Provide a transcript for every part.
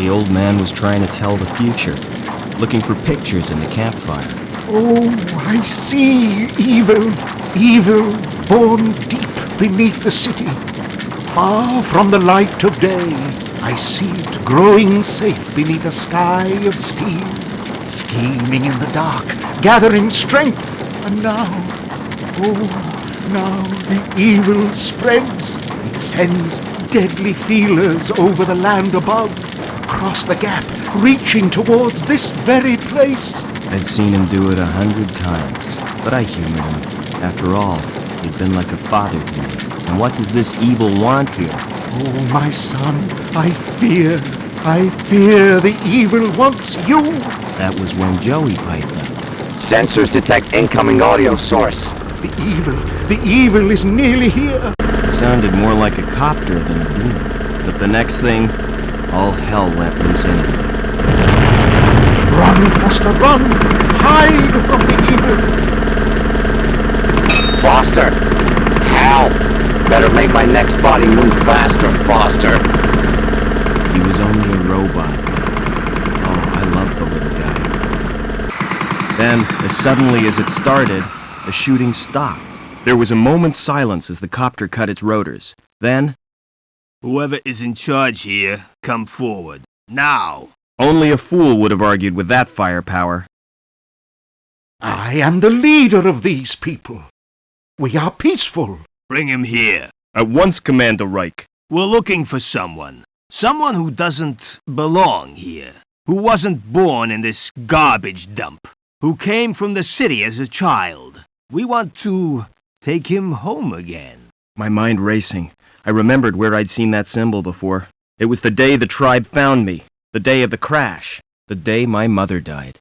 The old man was trying to tell the future, looking for pictures in the campfire. Oh, I see evil, evil born deep beneath the city. Far from the light of day, I see it growing safe beneath a sky of steel, scheming in the dark, gathering strength, and now, oh, now the evil spreads. It sends deadly feelers over the land above, across the gap, reaching towards this very place. I'd seen him do it 100 times, but I humored him. After all, he'd been like a father to me. And what does this evil want here? Oh, my son, I fear the evil wants you. That was when Joey piped up. Sensors detect incoming audio source. The evil is nearly here. It sounded more like a copter than a demon. But the next thing, all hell let loose anyway. Run, Foster, run! Hide from the evil! Foster! Help! Better make my next body move faster, Foster. He was only a robot. Oh, I love the little guy. Then, as suddenly as it started, the shooting stopped. There was a moment's silence as the copter cut its rotors. Then, "Whoever is in charge here, come forward. Now!" only a fool would have argued with that firepower. I am the leader of these people. We are peaceful. Bring him here. At once, Commander Reich. We're looking for someone. Someone who doesn't belong here. Who wasn't born in this garbage dump. Who came from the city as a child. We want to take him home again. My mind racing. I remembered where I'd seen that symbol before. It was the day the tribe found me. The day of the crash. The day my mother died.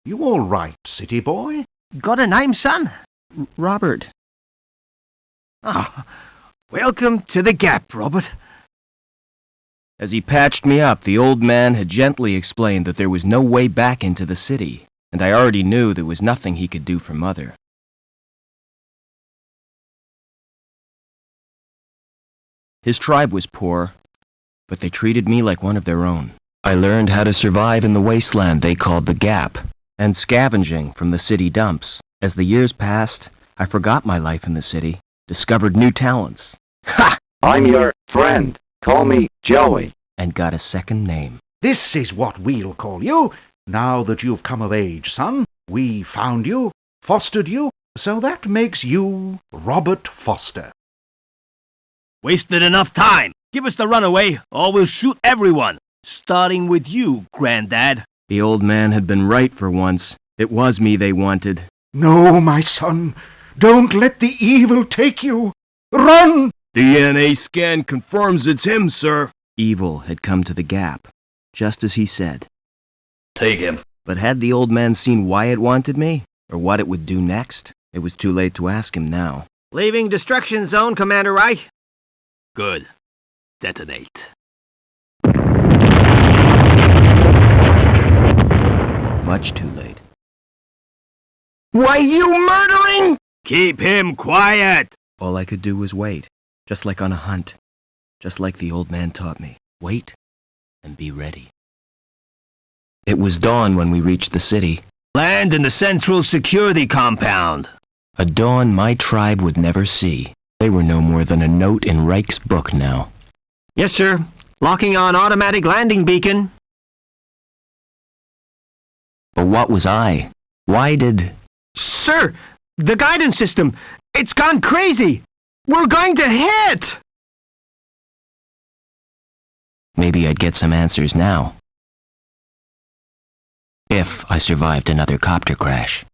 You all right, city boy? Got a name, son? Robert. Ah, welcome to the Gap, Robert. As he patched me up, the old man had gently explained that there was no way back into the city, and I already knew there was nothing he could do for Mother. His tribe was poor, but they treated me like one of their own. I learned how to survive in the wasteland they called the Gap, and scavenging from the city dumps. As the years passed, I forgot my life in the city, discovered new talents. Ha! I'm your friend. Call me Joey. And got a second name. This is what we'll call you. Now that you've come of age, son, we found you, fostered you, so that makes you Robert Foster. Wasted enough time. Give us the runaway, or we'll shoot everyone. Starting with you, Granddad. The old man had been right for once. It was me they wanted. No, my son. Don't let the evil take you. Run! DNA scan confirms it's him, sir. Evil had come to the Gap, just as he said. Take him. But had the old man seen why it wanted me, or what it would do next? It was too late to ask him now. Leaving destruction zone, Commander Reich. Good. Detonate. Much too late. Why, you murdering? Keep him quiet! All I could do was wait, just like on a hunt. Just like the old man taught me. Wait and be ready. It was dawn when we reached the city. Land in the Central Security Compound. A dawn my tribe would never see. They were no more than a note in Reich's book now. Yes, sir. Locking on automatic landing beacon. But what was I? Why did... Sir, the guidance system, it's gone crazy. We're going to hit! Maybe I'd get some answers now. If I survived another copter crash.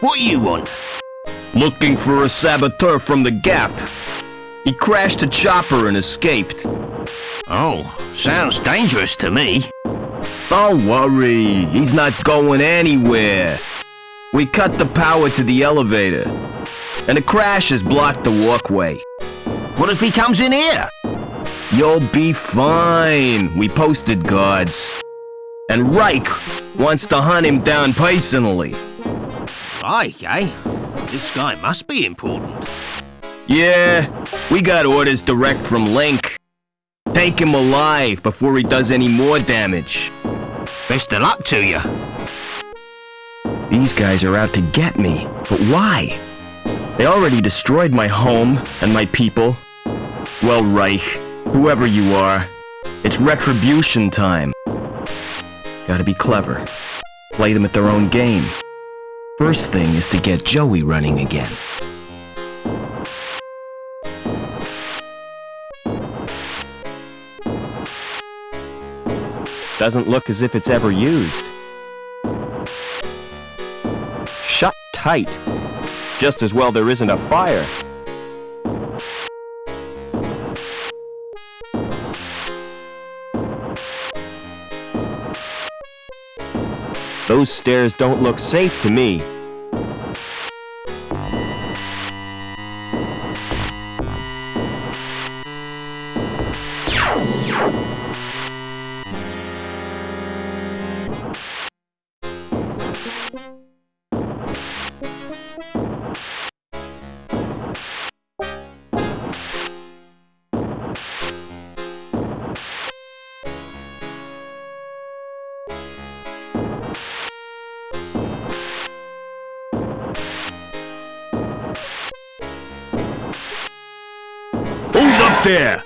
What you want? Looking for a saboteur from the Gap. He crashed a chopper and escaped. Oh, sounds dangerous to me. Don't worry, he's not going anywhere. We cut the power to the elevator, and the crash has blocked the walkway. What if he comes in here? You'll be fine. We posted guards. And Reich wants to hunt him down personally. Right, eh? This guy must be important. Yeah, we got orders direct from Link. Take him alive before he does any more damage. Best of luck to you. These guys are out to get me, but why? They already destroyed my home and my people. Well, Reich, whoever you are, it's retribution time. Gotta be clever. Play them at their own game. First thing is to get Joey running again. Doesn't look as if it's ever used. Shut tight. Just as well there isn't a fire. Those stairs don't look safe to me. Who's up there?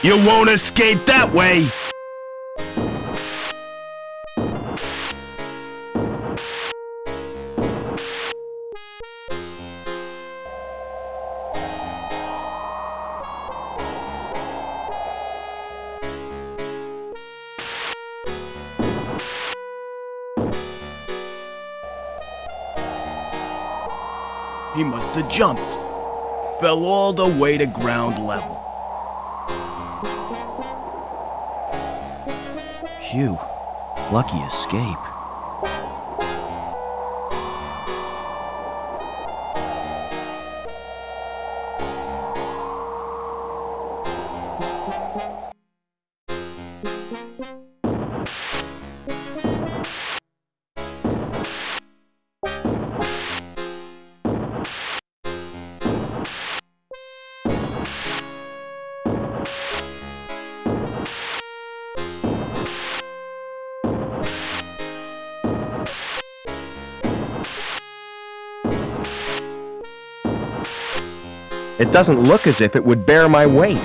You won't escape that way! He must have jumped. Fell all the way to ground level. Phew. Lucky escape. It doesn't look as if it would bear my weight.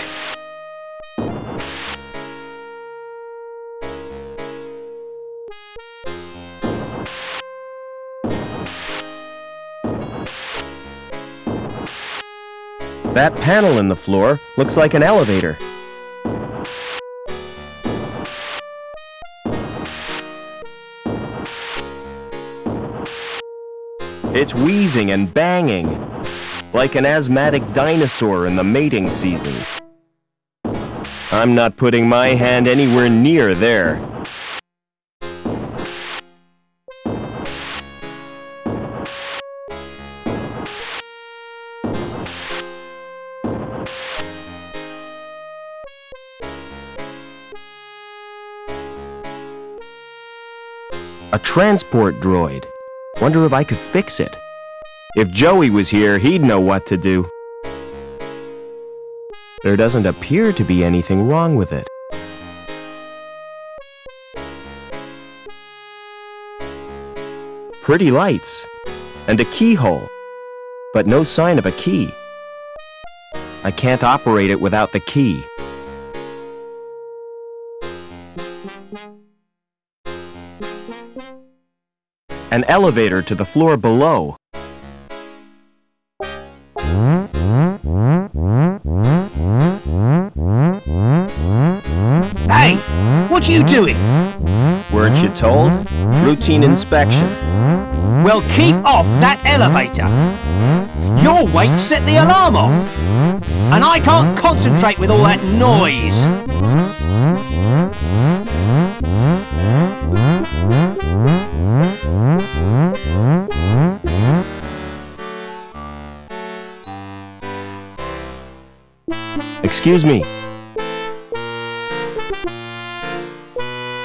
That panel in the floor looks like an elevator. It's wheezing and banging, like an asthmatic dinosaur in the mating season. I'm not putting my hand anywhere near there. A transport droid. Wonder if I could fix it. If Joey was here, he'd know what to do. There doesn't appear to be anything wrong with it. Pretty lights, and a keyhole, but no sign of a key. I can't operate it without the key. An elevator to the floor below. Hey! What are you doing? Weren't you told? Routine inspection. Well, keep off that elevator. Your weight set the alarm off. And I can't concentrate with all that noise. Excuse me.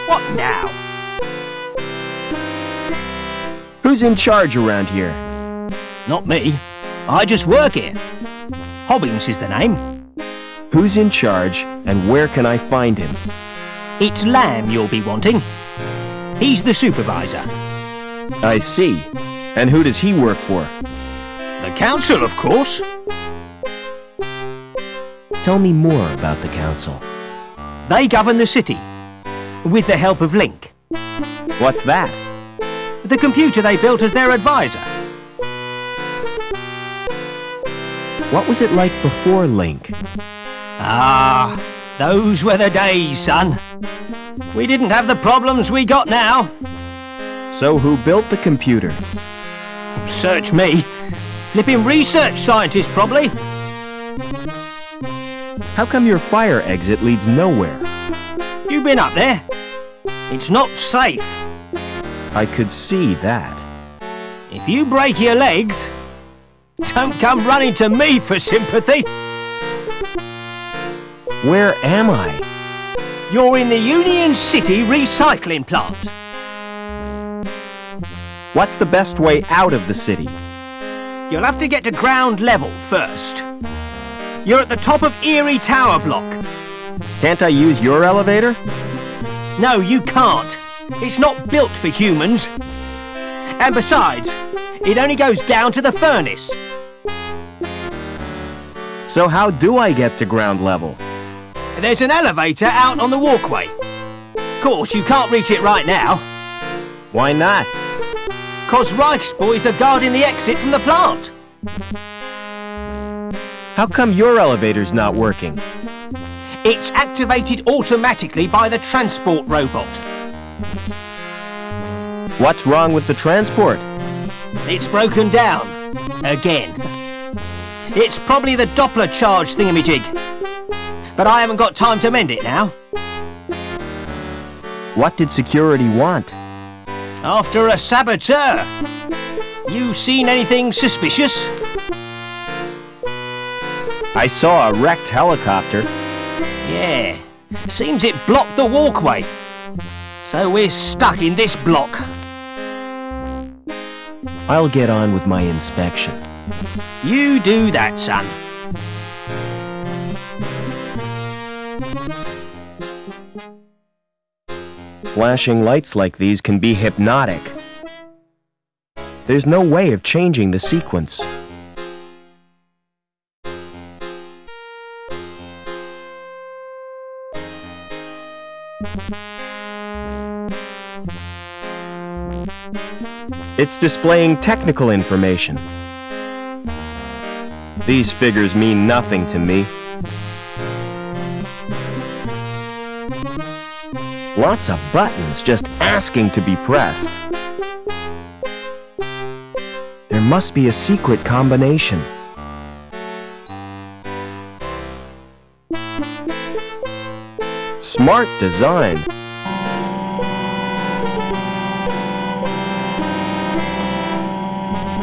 What now? Who's in charge around here? Not me. I just work here. Hobbins is the name. Who's in charge and where can I find him? It's Lamb you'll be wanting. He's the supervisor. I see. And who does he work for? The council, of course. Tell me more about the council. They govern the city, with the help of Link, What's that? the computer they built as their advisor. What was it like before Link? Ah, those were the days, son. We didn't have the problems we got now. So who built the computer? Search me. Flipping research scientist, probably. How come your fire exit leads nowhere? You've been up there. It's not safe. I could see that. If you break your legs, don't come running to me for sympathy. Where am I? You're in the Union City recycling plant. What's the best way out of the city? You'll have to get to ground level first. You're at the top of Erie Tower block. Can't I use your elevator? No, you can't. It's not built for humans. And besides, it only goes down to the furnace. So how do I get to ground level? There's an elevator out on the walkway. Of course, you can't reach it right now. Why not? 'Cause Reich's boys are guarding the exit from the plant. How come your elevator's not working? It's activated automatically by the transport robot. What's wrong with the transport? It's broken down. Again. It's probably the Doppler charge thingamajig. But I haven't got time to mend it now. What did security want? After a saboteur. You seen anything suspicious? I saw a wrecked helicopter. Yeah. Seems it blocked the walkway. So we're stuck in this block. I'll get on with my inspection. You do that, son. Flashing lights like these can be hypnotic. There's no way of changing the sequence. It's displaying technical information. These figures mean nothing to me. Lots of buttons just asking to be pressed. There must be a secret combination. Smart design.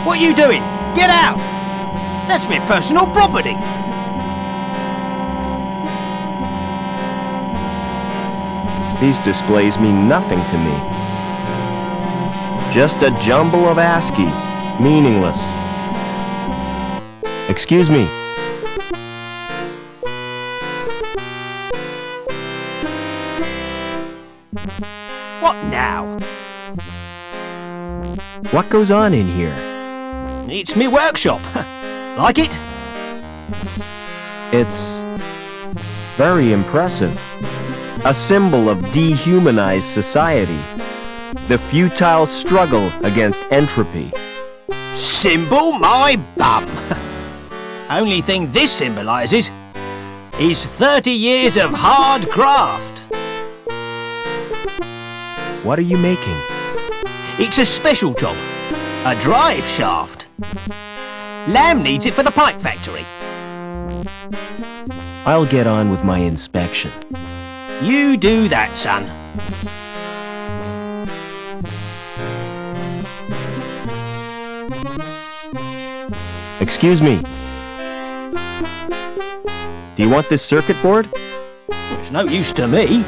What are you doing? Get out! That's my personal property. These displays mean nothing to me. Just a jumble of ASCII. Meaningless. Excuse me. What now? What goes on in here? It's me workshop. Like it? It's very impressive. A symbol of dehumanized society. The futile struggle against entropy. Symbol my bum. Only thing this symbolises is 30 years of hard graft. What are you making? It's a special job. A drive shaft? Lamb needs it for the pipe factory. I'll get on with my inspection. You do that, son. Excuse me. Do you want this circuit board? It's no use to me.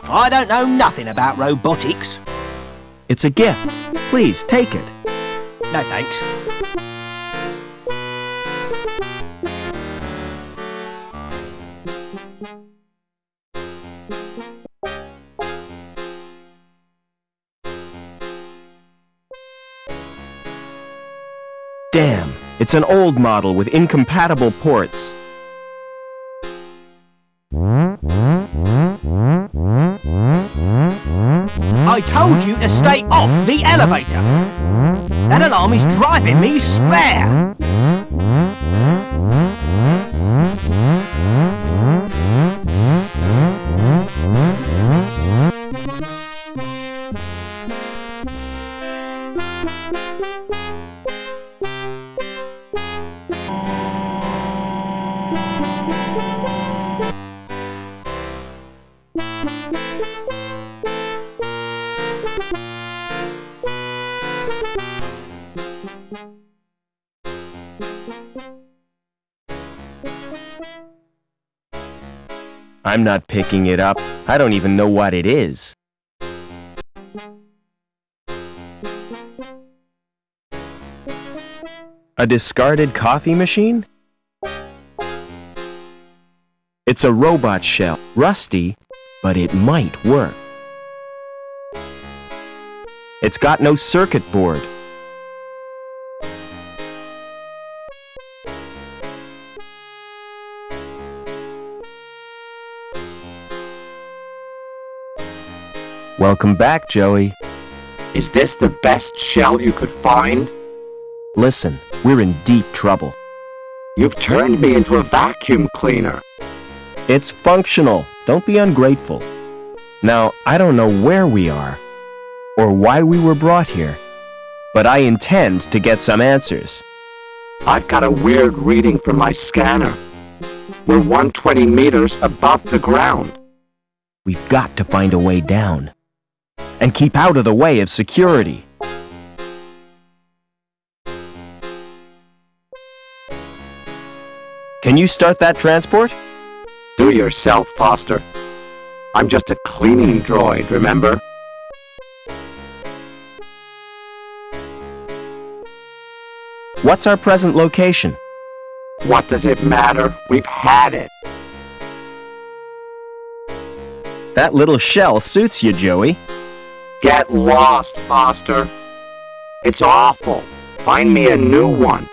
I don't know nothing about robotics. It's a gift. Please, take it. No thanks. Damn, it's an old model with incompatible ports. I told you to stay off the elevator. That alarm is driving me spare. I'm not picking it up. I don't even know what it is. A discarded coffee machine? It's a robot shell. Rusty, but it might work. It's got no circuit board. Welcome back, Joey. Is this the best shell you could find? Listen, we're in deep trouble. You've turned me into a vacuum cleaner. It's functional. Don't be ungrateful. Now, I don't know where we are, or why we were brought here, but I intend to get some answers. I've got a weird reading from my scanner. We're 120 meters above the ground. We've got to find a way down, and keep out of the way of security. Can you start that transport? Do yourself, Foster. I'm just a cleaning droid, remember? What's our present location? What does it matter? We've had it. That little shell suits you, Joey. Get lost, Foster. It's awful. Find me a new one.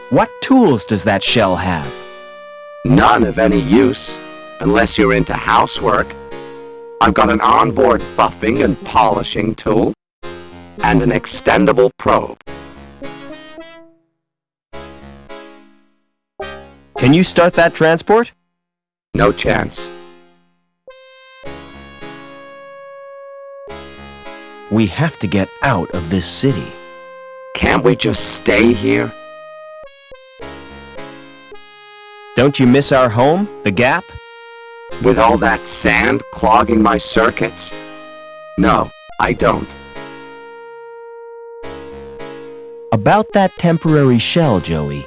What tools does that shell have? None of any use, unless you're into housework. I've got an onboard buffing and polishing tool, and an extendable probe. Can you start that transport? No chance. We have to get out of this city. Can't we just stay here? Don't you miss our home, the Gap? With all that sand clogging my circuits? No, I don't. About that temporary shell, Joey.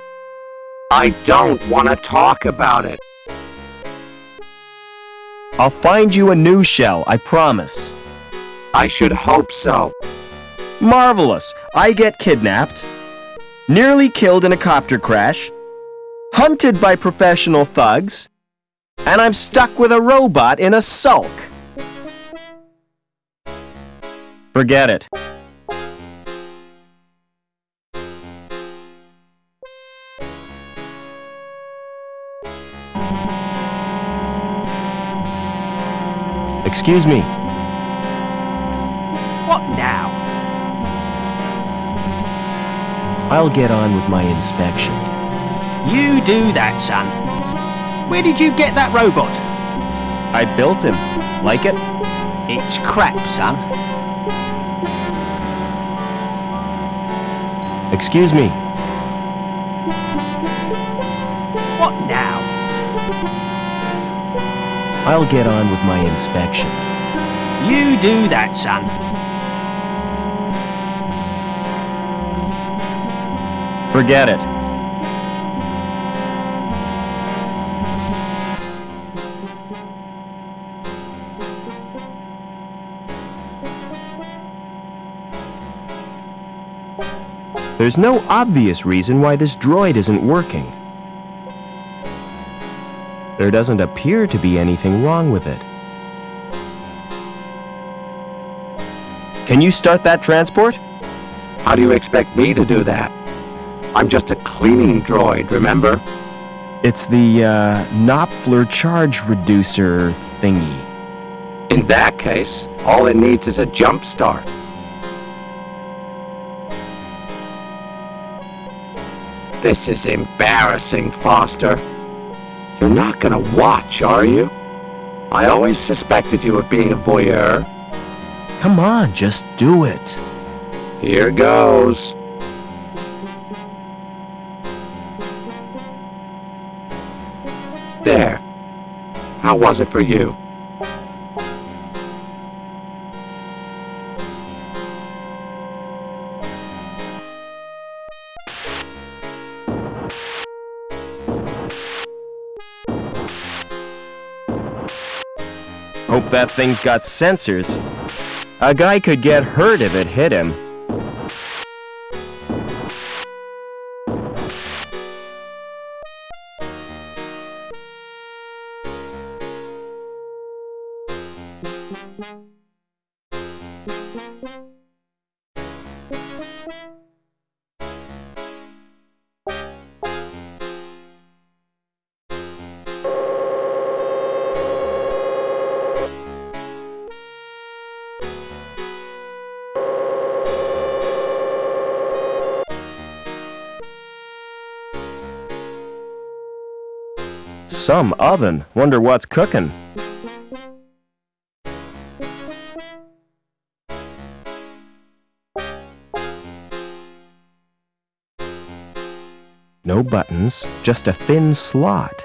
I don't want to talk about it. I'll find you a new shell, I promise. I should hope so. Marvelous! I get kidnapped, nearly killed in a copter crash, hunted by professional thugs, and I'm stuck with a robot in a sulk. Forget it. Excuse me. What now? I'll get on with my inspection. You do that, son. Where did you get that robot? I built him. Like it? It's crap, son. Excuse me. What now? I'll get on with my inspection. You do that, son. Forget it. There's no obvious reason why this droid isn't working. There doesn't appear to be anything wrong with it. Can you start that transport? How do you expect me to do that? I'm just a cleaning droid, remember? It's the, Knopfler charge reducer thingy. In that case, all it needs is a jump start. This is embarrassing, Foster. You're not gonna watch, are you? I always suspected you of being a voyeur. Come on, just do it. Here goes. There. How was it for you? Hope that thing's got sensors. A guy could get hurt if it hit him. Some oven. Wonder what's cooking. No buttons, just a thin slot.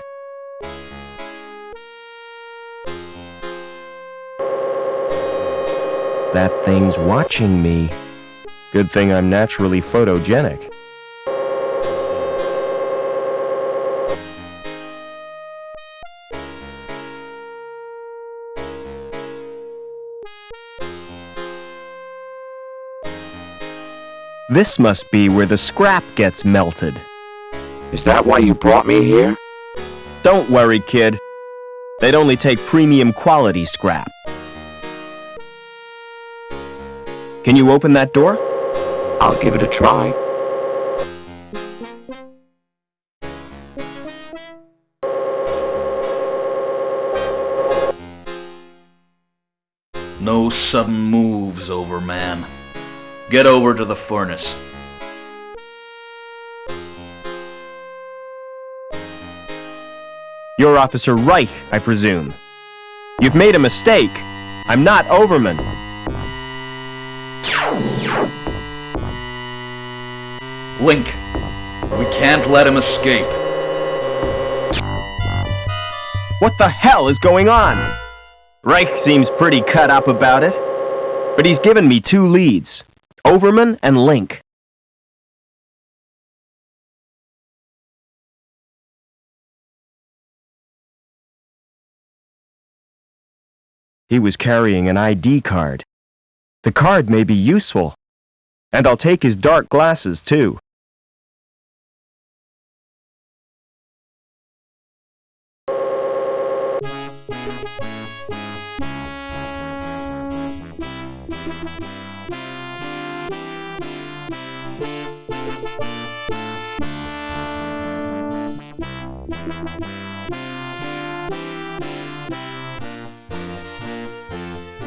That thing's watching me. Good thing I'm naturally photogenic. This must be where the scrap gets melted. Is that why you brought me here? Don't worry, kid. They'd only take premium quality scrap. Can you open that door? I'll give it a try. No sudden moves, Overman. Get over to the furnace. You're Officer Reich, I presume. You've made a mistake. I'm not Overman. Link, we can't let him escape. What the hell is going on? Reich seems pretty cut up about it. But he's given me two leads. Overman and Link. He was carrying an ID card. The card may be useful. And I'll take his dark glasses, too.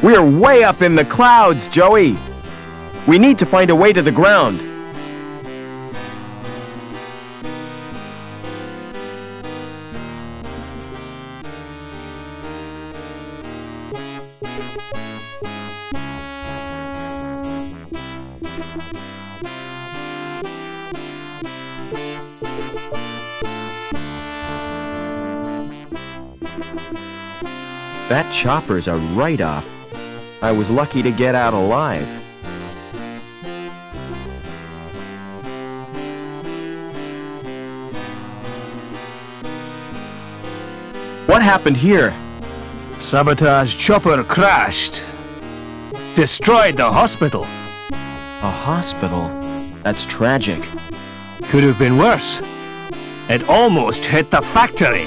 We're way up in the clouds, Joey. We need to find a way to the ground. That chopper's a write-off. I was lucky to get out alive. What happened here? Sabotage chopper crashed. Destroyed the hospital. A hospital? That's tragic. Could have been worse. It almost hit the factory.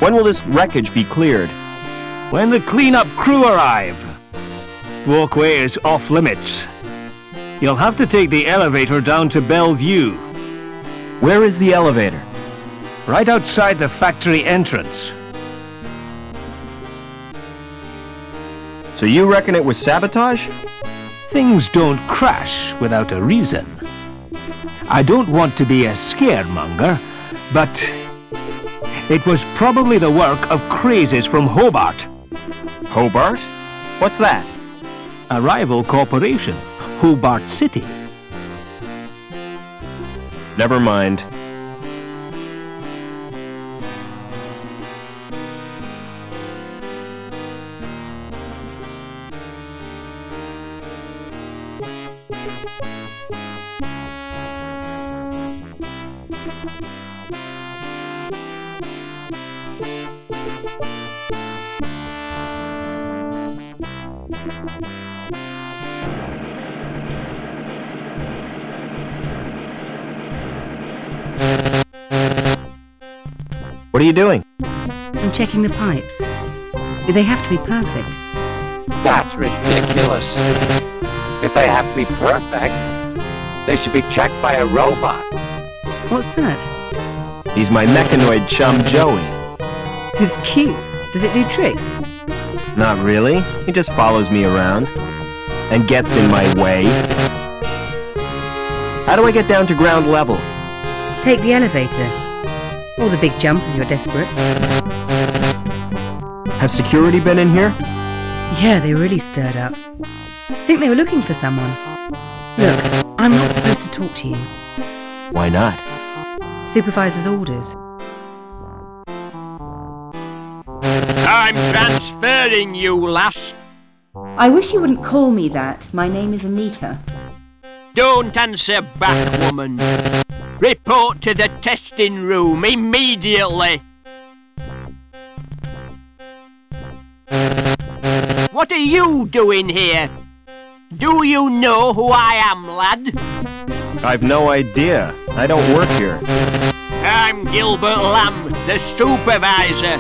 When will this wreckage be cleared? When the cleanup crew arrive. Walkway is off limits. You'll have to take the elevator down to Bellevue. Where is the elevator? Right outside the factory entrance. So you reckon it was sabotage? Things don't crash without a reason. I don't want to be a scaremonger, but it was probably the work of crazes from Hobart. Hobart? What's that? A rival corporation, Hobart City. Never mind. What are you doing? I'm checking the pipes. They have to be perfect. That's ridiculous. If they have to be perfect, they should be checked by a robot. What's that? He's my mechanoid chum Joey. It's cute. Does it do tricks? Not really. He just follows me around and gets in my way. How do I get down to ground level? Take the elevator. Or the big jump when you're desperate. Has security been in here? Yeah, they were really stirred up. Think they were looking for someone. Look, I'm not supposed to talk to you. Why not? Supervisor's orders. I'm transferring you, lass. I wish you wouldn't call me that. My name is Anita. Don't answer back, woman. Report to the testing room immediately. What are you doing here? Do you know who I am, lad? I've no idea. I don't work here. I'm Gilbert Lamb, the supervisor.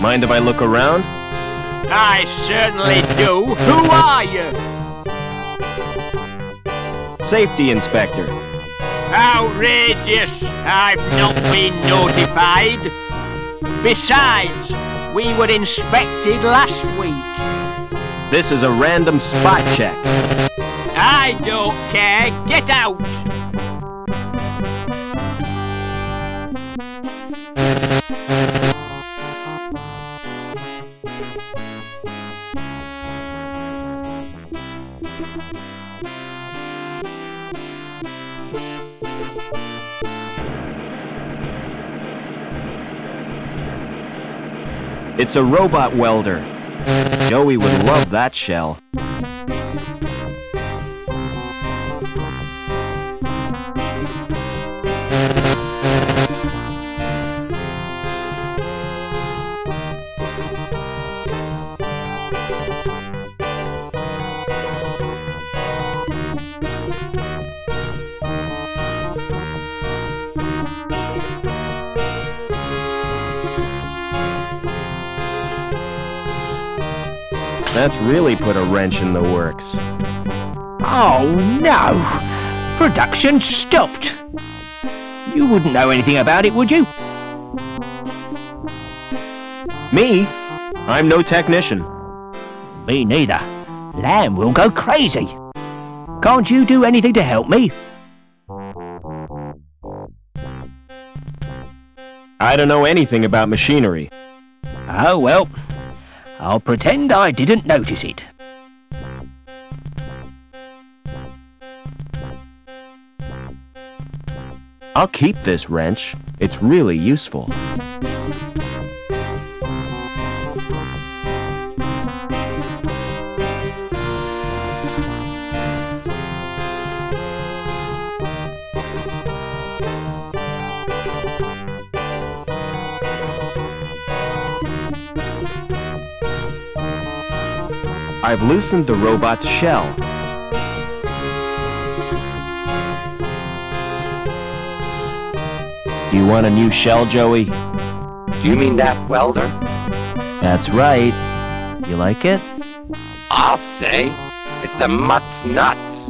Mind if I look around? I certainly do. Who are you? Safety inspector. Outrageous! I've not been notified. Besides, we were inspected last week. This is a random spot check. I don't care. Get out! It's a robot welder. Joey would love that shell. That's really put a wrench in the works. Oh no! Production stopped! You wouldn't know anything about it, would you? Me? I'm no technician. Me neither. Lamb will go crazy. Can't you do anything to help me? I don't know anything about machinery. Oh well, I'll pretend I didn't notice it. I'll keep this wrench. It's really useful. I've loosened the robot's shell. Do you want a new shell, Joey? Do you mean that welder? That's right. You like it? I'll say. It's the mutt's nuts.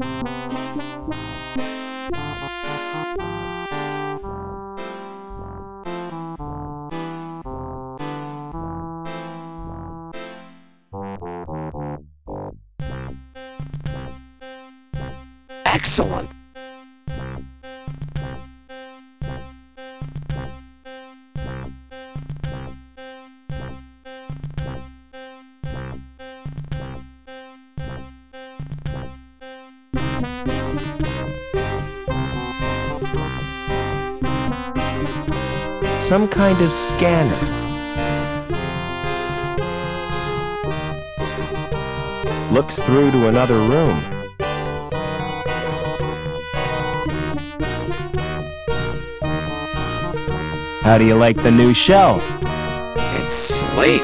Excellent. Some kind of scanner. Looks through to another room. How do you like the new shell? It's sleek.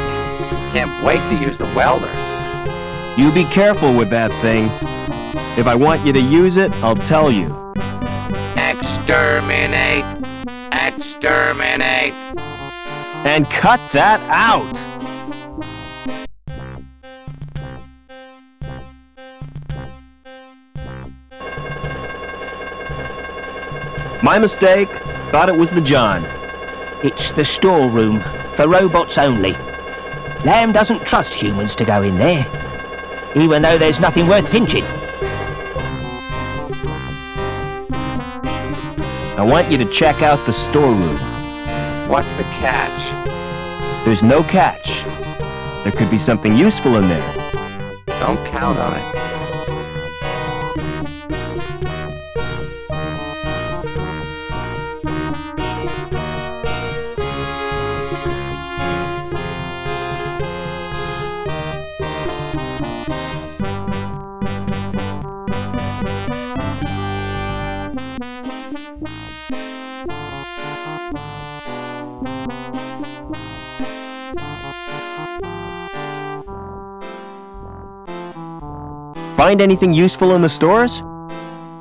Can't wait to use the welder. You be careful with that thing. If I want you to use it, I'll tell you. Exterminate! Exterminate! And cut that out! My mistake. Thought it was the John. It's the storeroom, for robots only. Lamb doesn't trust humans to go in there, even though there's nothing worth pinching. I want you to check out the storeroom. What's the catch? There's no catch. There could be something useful in there. Don't count on it. Find anything useful in the stores?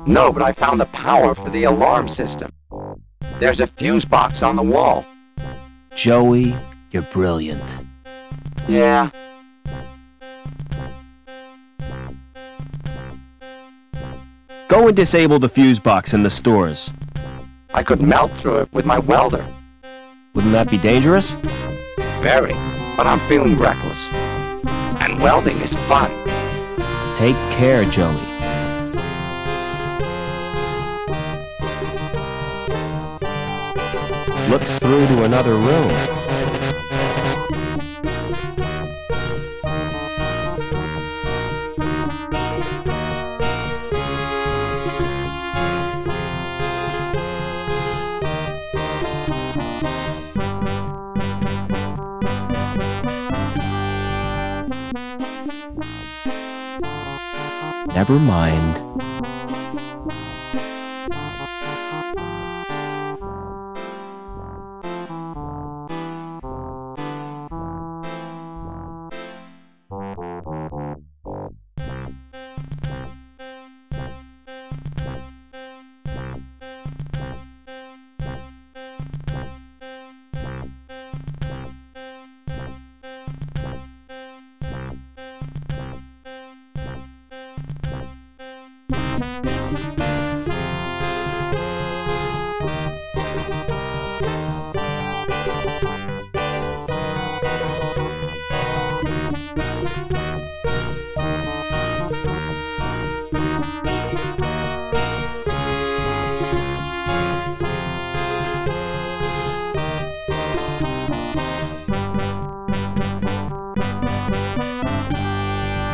No, but I found the power for the alarm system. There's a fuse box on the wall. Joey, you're brilliant. Yeah. Go and disable the fuse box in the stores. I could melt through it with my welder. Wouldn't that be dangerous? Very, but I'm feeling reckless. And welding is fun. Take care, Joey. Looks through to another room. Never mind.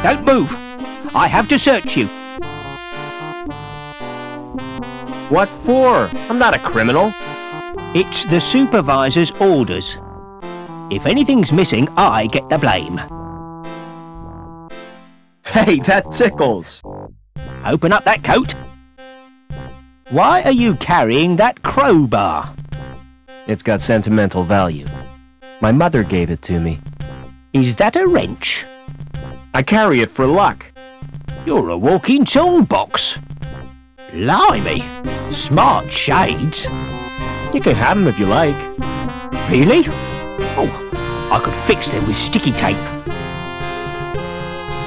Don't move. I have to search you. What for? I'm not a criminal. It's the supervisor's orders. If anything's missing, I get the blame. Hey, that tickles. Open up that coat. Why are you carrying that crowbar? It's got sentimental value. My mother gave it to me. Is that a wrench? I carry it for luck. You're a walking toolbox. Blimey, smart shades. You can have them if you like. Really? Oh, I could fix them with sticky tape.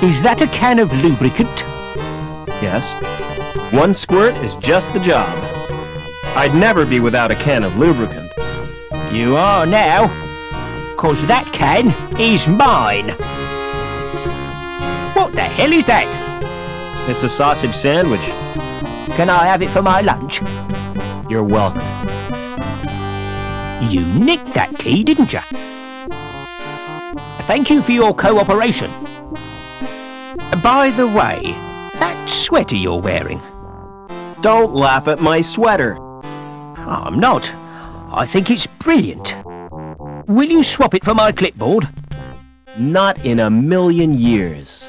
Is that a can of lubricant? Yes. One squirt is just the job. I'd never be without a can of lubricant. You are now, 'cause that can is mine. What the hell is that? It's a sausage sandwich. Can I have it for my lunch? You're welcome. You nicked that key, didn't you? Thank you for your cooperation. By the way, that sweater you're wearing. Don't laugh at my sweater. I'm not. I think it's brilliant. Will you swap it for my clipboard? Not in a million years.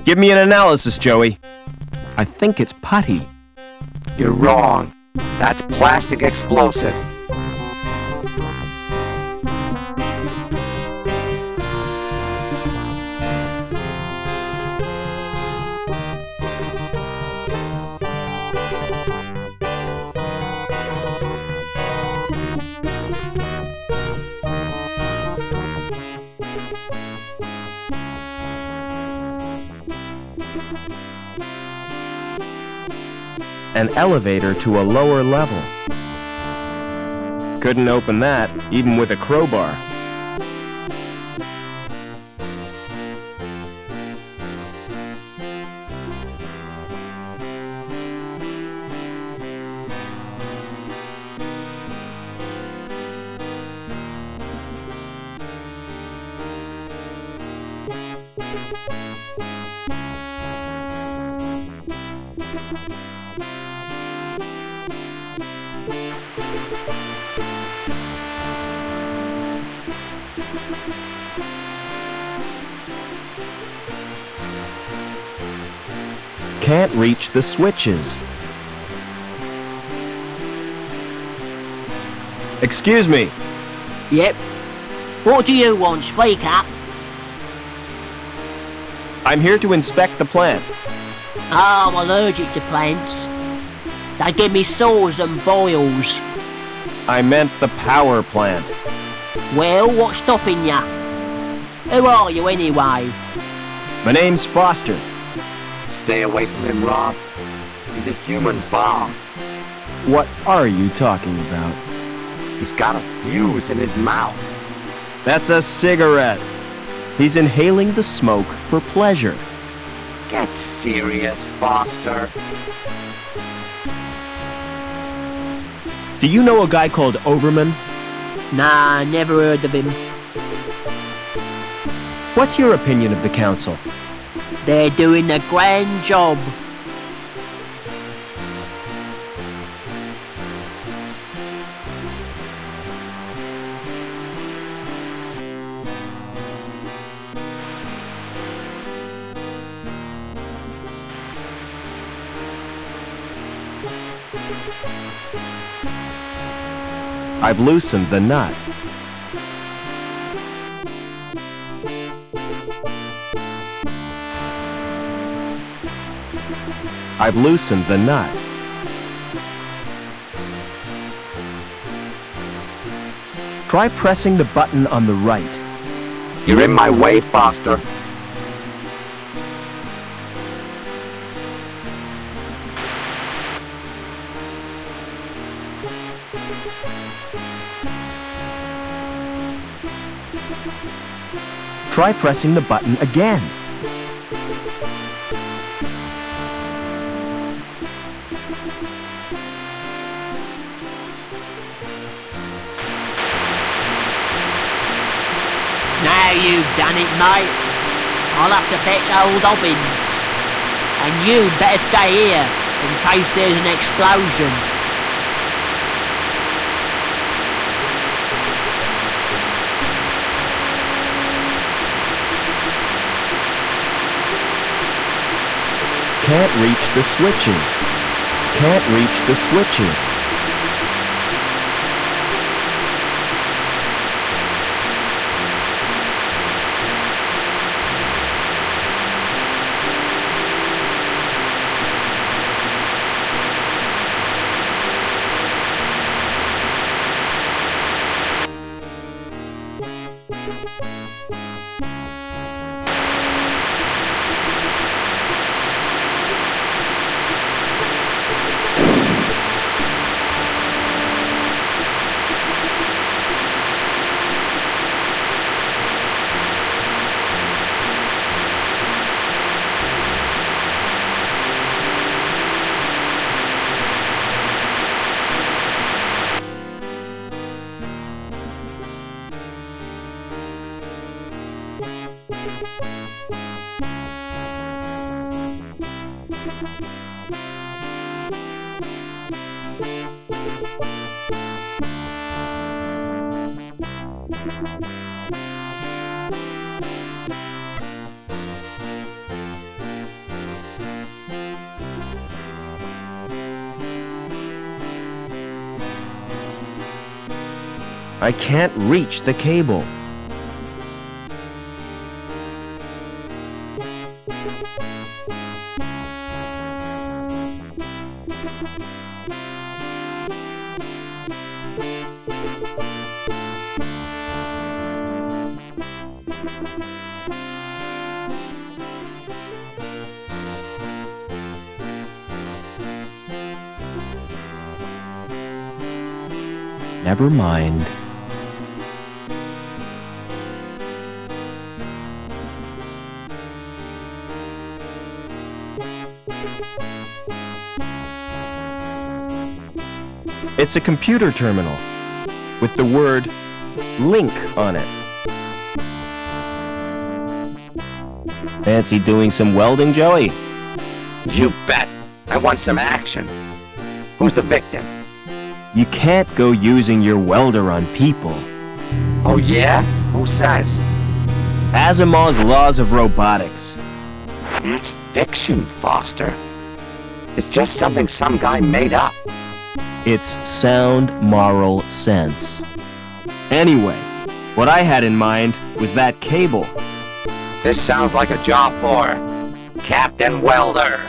Give me an analysis, Joey. I think it's putty. You're wrong. That's plastic explosive. An elevator to a lower level. Couldn't open that, even with a crowbar. Can't reach the switches. Excuse me. Yep. What do you want? Speak up. I'm here to inspect the plant. Oh, I'm allergic to plants. They give me sores and boils. I meant the power plant. Well, what's stopping ya? Who are you anyway? My name's Foster. Stay away from him, Rob. He's a human bomb. What are you talking about? He's got a fuse in his mouth. That's a cigarette. He's inhaling the smoke for pleasure. Get serious, Foster. Do you know a guy called Overman? Nah, never heard of him. What's your opinion of the council? They're doing a grand job. I've loosened the nut. I've loosened the nut. Try pressing the button on the right. You're in my way, Foster. Try pressing the button again. Now Now you've done it, mate. I'll have to fetch old Dobbins. And you'd better stay here in case there's an explosion. Can't reach the switches. Can't reach the switches. I can't reach the cable. Never mind. It's a computer terminal with the word link on it. Fancy doing some welding, Joey? You bet. I want some action. Who's the victim? You can't go using your welder on people. Oh yeah? Who says? Asimov's laws of robotics. That's fiction, Foster. It's just something some guy made up. It's sound moral sense. Anyway, what I had in mind was that cable. This sounds like a job for Captain Welder.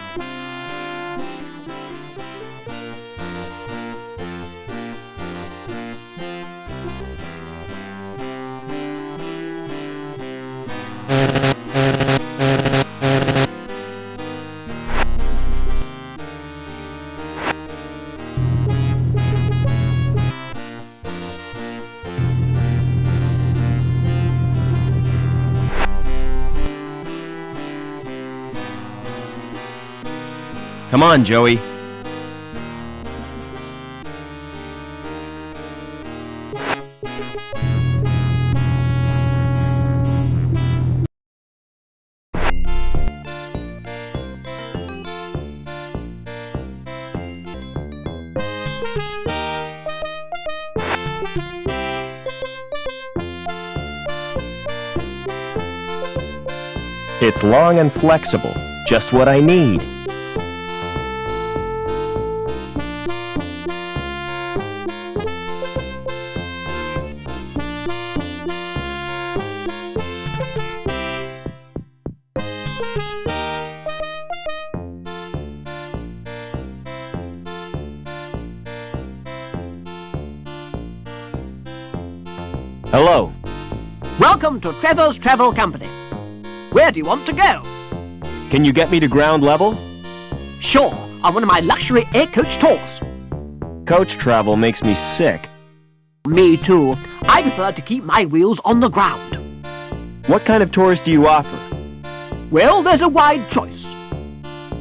Come on, Joey. It's long and flexible, just what I need. Hello. Welcome to Trevor's Travel Company. Where do you want to go? Can you get me to ground level? Sure, on one of my luxury air coach tours. Coach travel makes me sick. Me too. I prefer to keep my wheels on the ground. What kind of tours do you offer? Well, there's a wide choice.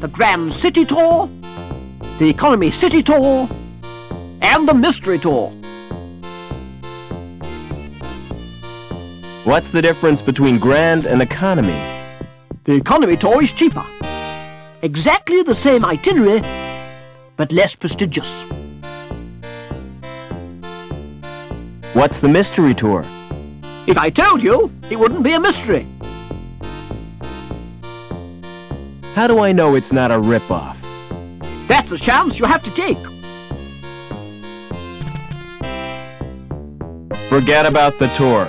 The Grand City Tour, the Economy City Tour, and the Mystery Tour. What's the difference between grand and economy? The economy tour is cheaper. Exactly the same itinerary, but less prestigious. What's the mystery tour? If I told you, it wouldn't be a mystery. How do I know it's not a rip-off? That's the chance you have to take. Forget about the tour.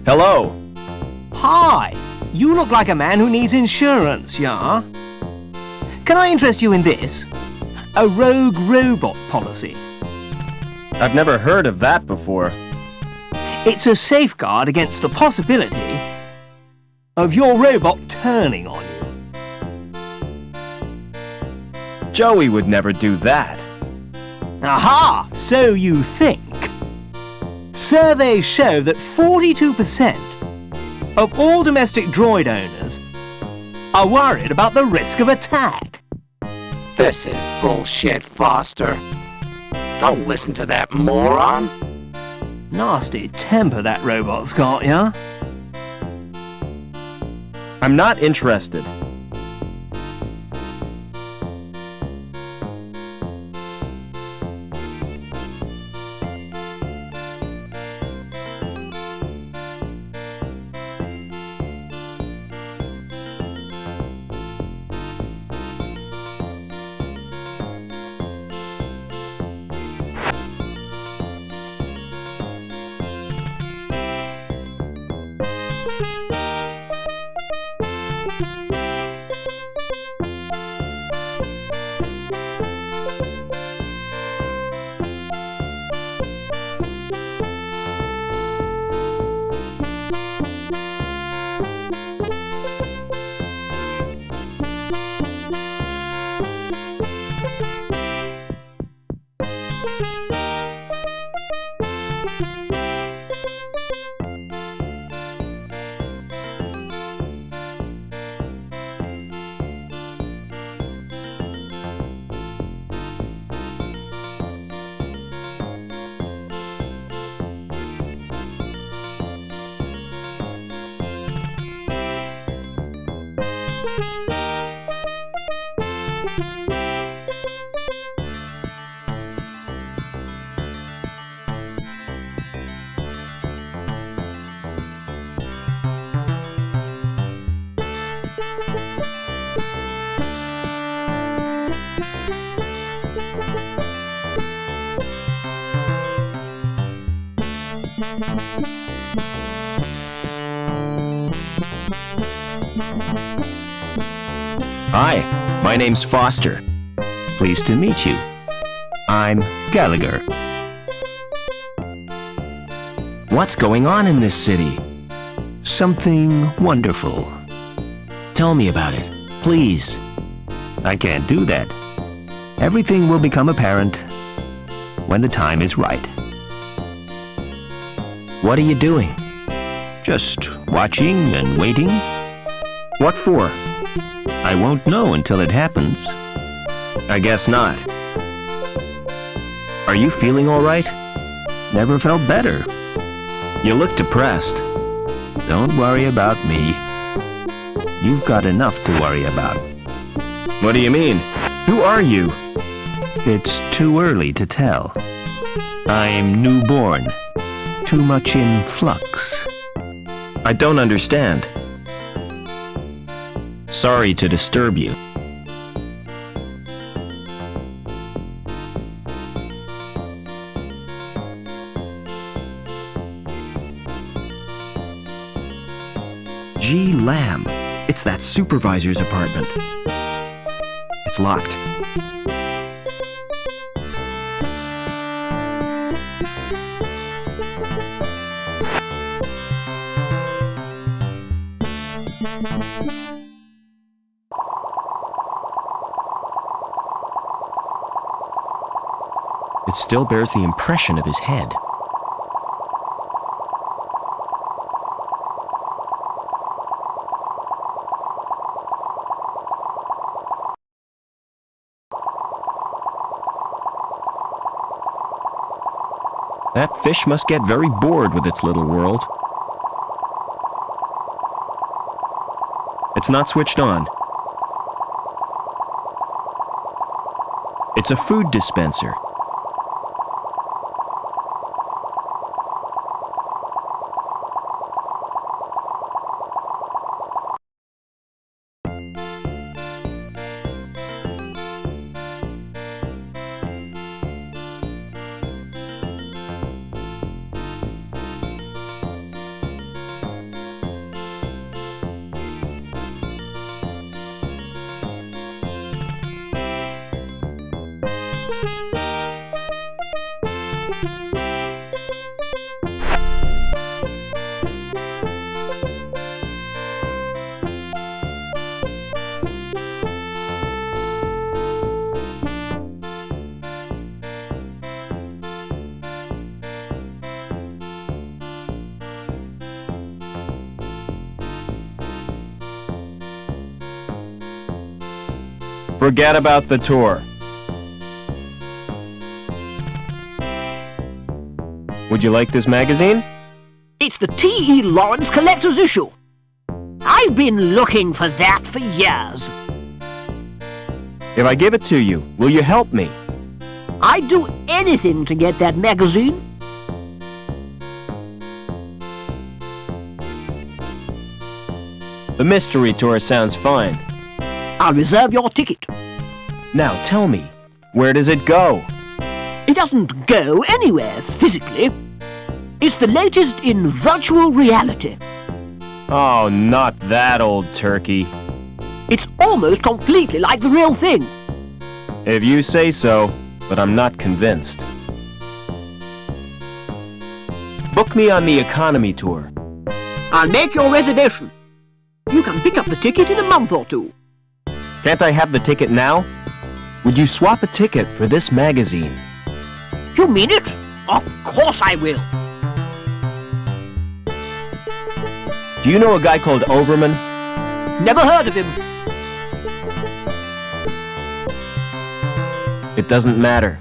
Hello. Hi, you look like a man who needs insurance, yeah? Can I interest you in this? A rogue robot policy. I've never heard of that before. It's a safeguard against the possibility of your robot turning on you. Joey would never do that. Aha! So you think. Surveys show that 42% of all domestic droid owners are worried about the risk of attack. This is bullshit, Foster. Don't listen to that moron. Nasty temper that robot's got, yeah? I'm not interested. Hi, my name's Foster. Pleased to meet you. I'm Gallagher. What's going on in this city? Something wonderful. Tell me about it, please. I can't do that. Everything will become apparent when the time is right. What are you doing? Just watching and waiting. What for? I won't know until it happens. I guess not. Are you feeling all right? Never felt better. You look depressed. Don't worry about me. You've got enough to worry about. What do you mean? Who are you? It's too early to tell. I'm newborn. Too much in flux. I don't understand. Sorry to disturb you. Gee, Lamb. It's that supervisor's apartment. It's locked. It still bears the impression of his head. That fish must get very bored with its little world. It's not switched on. It's a food dispenser. Forget about the tour. Would you like this magazine? It's the T.E. Lawrence Collector's Issue. I've been looking for that for years. If I give it to you, will you help me? I'd do anything to get that magazine. The mystery tour sounds fine. I'll reserve your ticket. Now tell me, where does it go? It doesn't go anywhere physically. It's the latest in virtual reality. Oh, not that old turkey. It's almost completely like the real thing. If you say so, but I'm not convinced. Book me on the economy tour. I'll make your reservation. You can pick up the ticket in a month or two. Can't I have the ticket now? Would you swap a ticket for this magazine? You mean it? Of course I will. Do you know a guy called Overman? Never heard of him. It doesn't matter.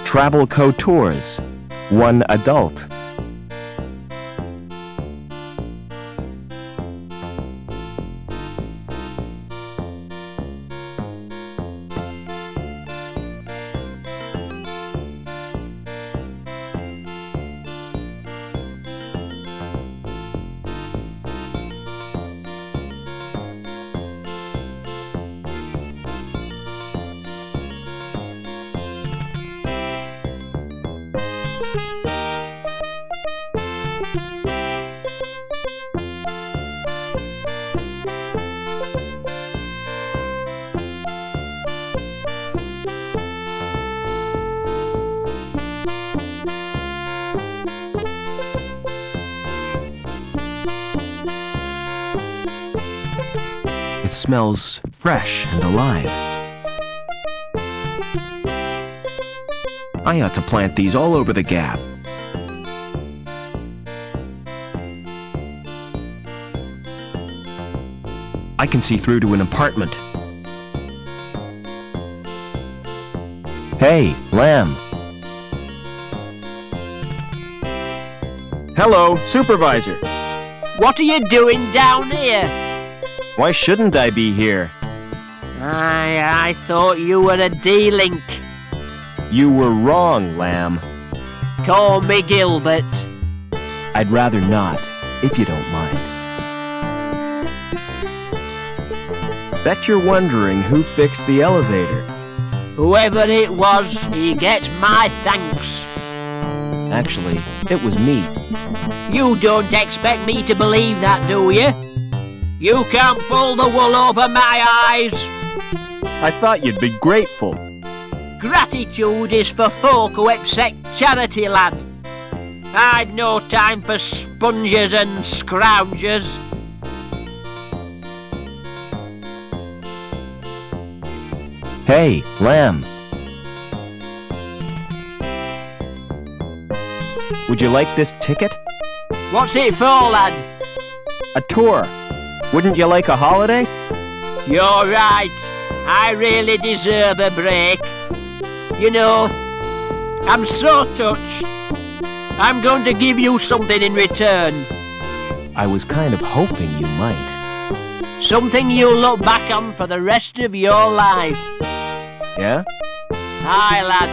Travel Co Tours. 1 adult. It smells fresh and alive. I ought to plant these all over the gap. I can see through to an apartment. Hey, Lamb. Hello, Supervisor. What are you doing down here? Why shouldn't I be here? I thought you were a D-Link. You were wrong, Lamb. Call me Gilbert. I'd rather not, if you don't mind. Bet you're wondering who fixed the elevator. Whoever it was, he gets my thanks. Actually, it was me. You don't expect me to believe that, do you? You can't pull the wool over my eyes. I thought you'd be grateful. Gratitude is for folk who accept charity, lad. I've no time for sponges and scroungers. Hey, lamb. Would you like this ticket? What's it for, lad? A tour. Wouldn't you like a holiday? You're right. I really deserve a break. You know, I'm so touched. I'm going to give you something in return. I was kind of hoping you might. Something you'll look back on for the rest of your life. Yeah? Aye, lad.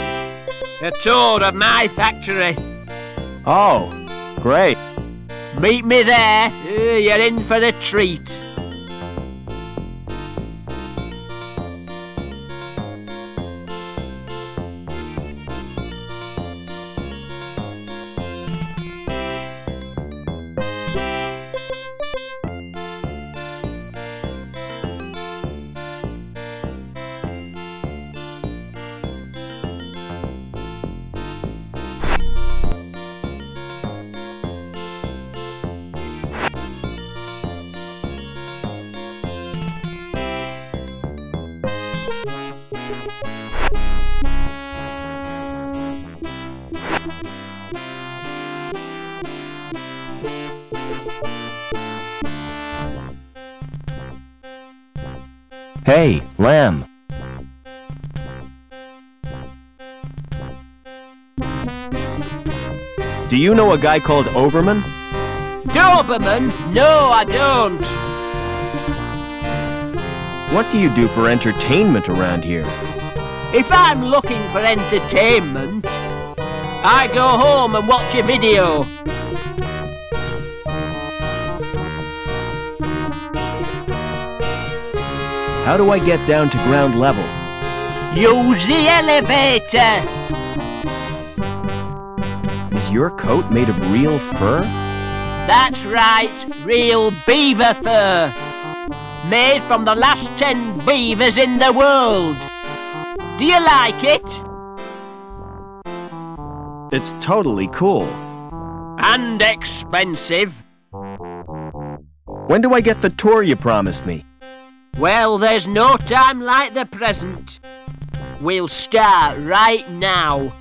A tour of my factory. Oh, great. Meet me there. You're in for a treat. Hey, lamb. Do you know a guy called Overman? Doberman? No, I don't. What do you do for entertainment around here? If I'm looking for entertainment, I go home and watch a video. How do I get down to ground level? Use the elevator. Is your coat made of real fur? That's right, real beaver fur. Made from the last 10 beavers in the world. Do you like it? It's totally cool. And expensive. When do I get the tour you promised me? Well, there's no time like the present. We'll start right now.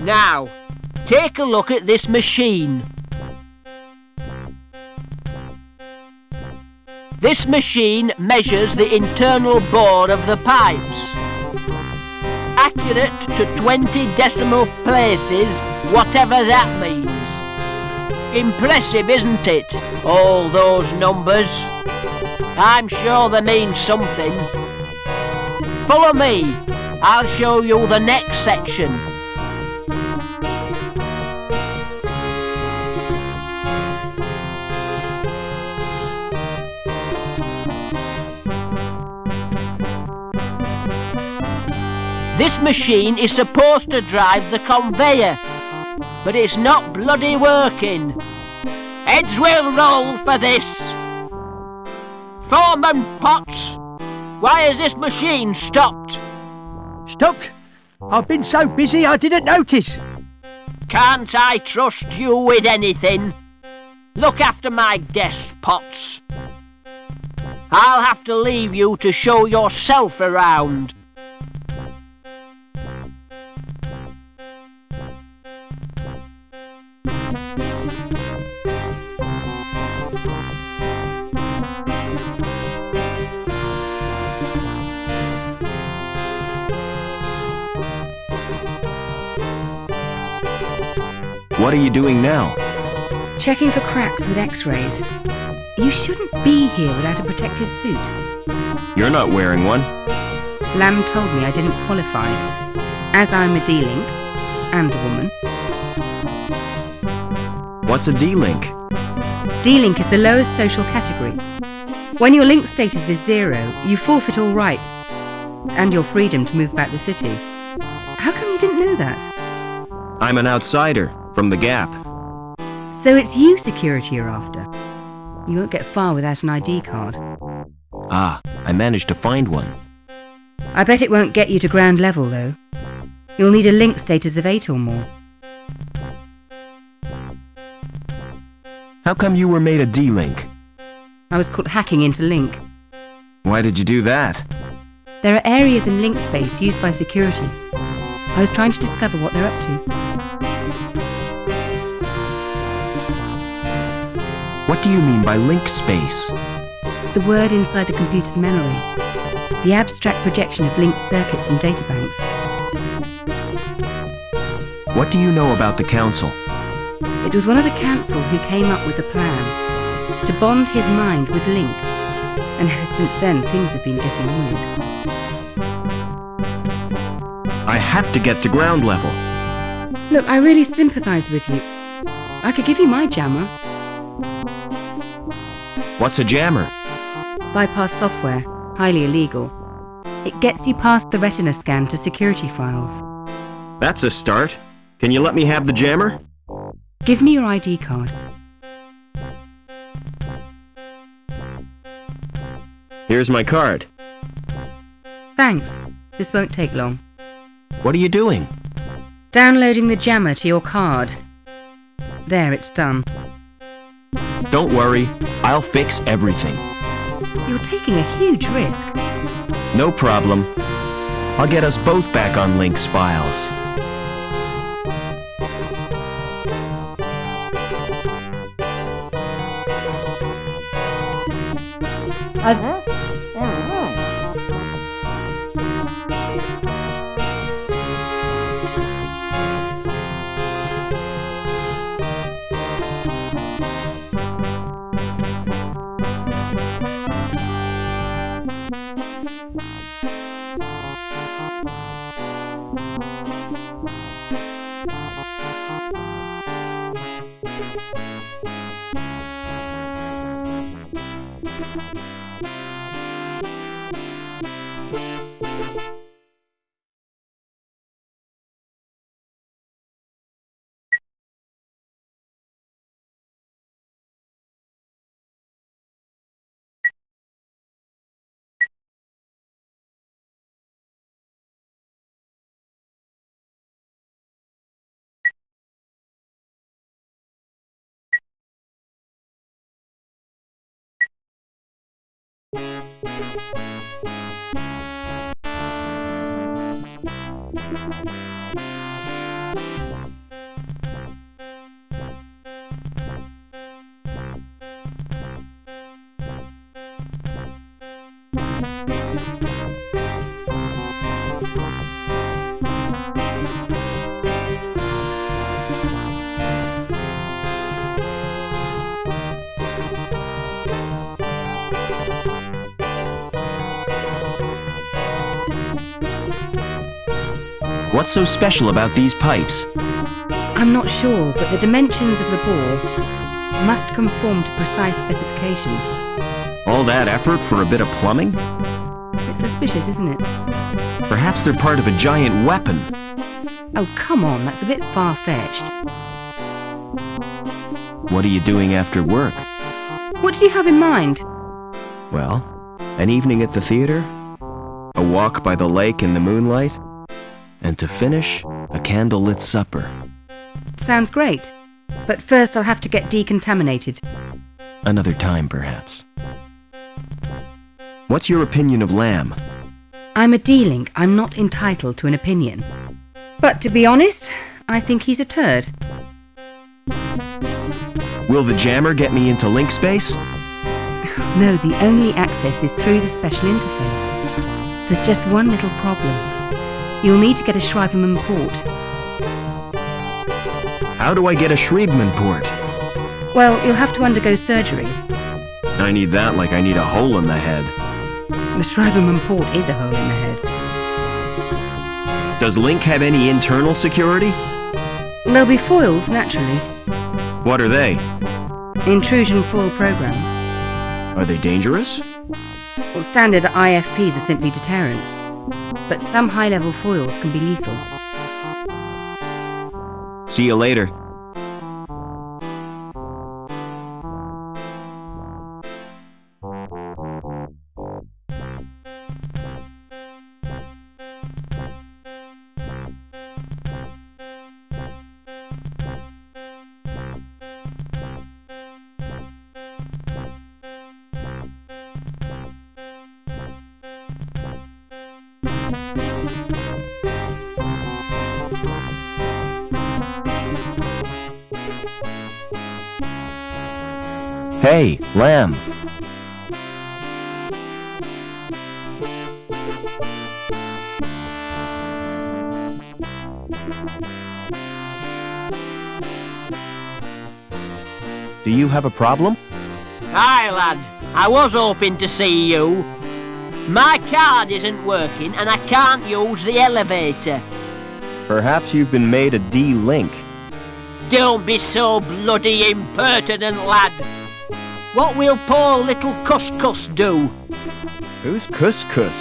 Now, take a look at this machine. This machine measures the internal bore of the pipes. Accurate to 20 decimal places, whatever that means. Impressive, isn't it? All those numbers. I'm sure they mean something. Follow me. I'll show you the next section. This machine is supposed to drive the conveyor, but it's not bloody working. Heads will roll for this. Foreman Potts, why has this machine stopped? Stopped? I've been so busy I didn't notice. Can't I trust you with anything? Look after my desk, Potts. I'll have to leave you to show yourself around. What are you doing now? Checking for cracks with x-rays. You shouldn't be here without a protective suit. You're not wearing one. Lamb told me I didn't qualify, as I'm a D-link and a woman. What's a D-link? D-link is the lowest social category. When your link status is 0, you forfeit all rights and your freedom to move about the city. How come you didn't know that? I'm an outsider from the Gap. So it's you security are after. You won't get far without an ID card. Ah, I managed to find one. I bet it won't get you to ground level, though. You'll need a link status of 8 or more. How come you were made a D-link? I was caught hacking into Link. Why did you do that? There are areas in link space used by security. I was trying to discover what they're up to. What do you mean by link space? The word inside the computer's memory. The abstract projection of linked circuits and databanks. What do you know about the council? It was one of the council who came up with the plan to bond his mind with Link, and ever since then things have been getting weird. I have to get to ground level. Look, I really sympathise with you. I could give you my jammer. What's a jammer? Bypass software, highly illegal. It gets you past the retina scan to security files. That's a start. Can you let me have the jammer? Give me your ID card. Here's my card. Thanks. This won't take long. What are you doing? Downloading the jammer to your card. There, it's done. Don't worry, I'll fix everything. You're taking a huge risk. No problem. I'll get us both back on Link's files. What's so special about these pipes? I'm not sure, but the dimensions of the bore must conform to precise specifications. All that effort for a bit of plumbing? It's suspicious, isn't it? Perhaps they're part of a giant weapon. Oh, come on, that's a bit far-fetched. What are you doing after work? What did you have in mind? Well, an evening at the theater, a walk by the lake in the moonlight, and to finish, a candlelit supper. Sounds great. But first I'll have to get decontaminated. Another time, perhaps. What's your opinion of Lamb? I'm a D-Link. I'm not entitled to an opinion. But to be honest, I think he's a turd. Will the jammer get me into link space? No, the only access is through the special interface. There's just one little problem. You'll need to get a Schreiberman port. How do I get a Schreiberman port? Well, you'll have to undergo surgery. I need that like I need a hole in the head. The Schreiberman port is a hole in the head. Does Link have any internal security? There'll be foils, naturally. What are they? Intrusion foil program. Are they dangerous? Well, standard IFPs are simply deterrents. But some high-level foils can be lethal. See you later. Hey, lamb. Do you have a problem? Hi, lad. I was hoping to see you. My card isn't working and I can't use the elevator. Perhaps you've been made a D-link. Don't be so bloody impertinent, lad. What will poor little Couscous do? Who's Couscous?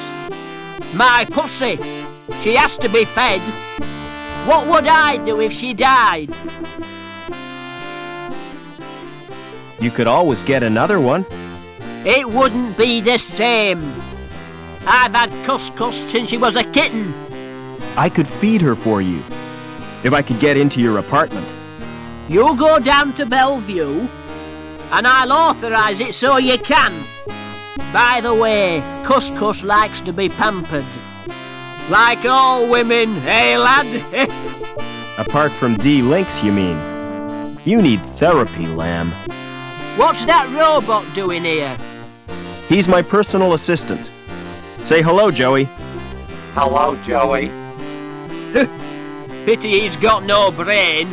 My pussy. She has to be fed. What would I do if she died? You could always get another one. It wouldn't be the same. I've had Couscous since she was a kitten. I could feed her for you, if I could get into your apartment. You go down to Bellevue, and I'll authorise it so you can. By the way, Couscous likes to be pampered. Like all women, eh, lad? Apart from D-links, you mean? You need therapy, lamb. What's that robot doing here? He's my personal assistant. Say hello, Joey. Hello, Joey. Pity he's got no brain.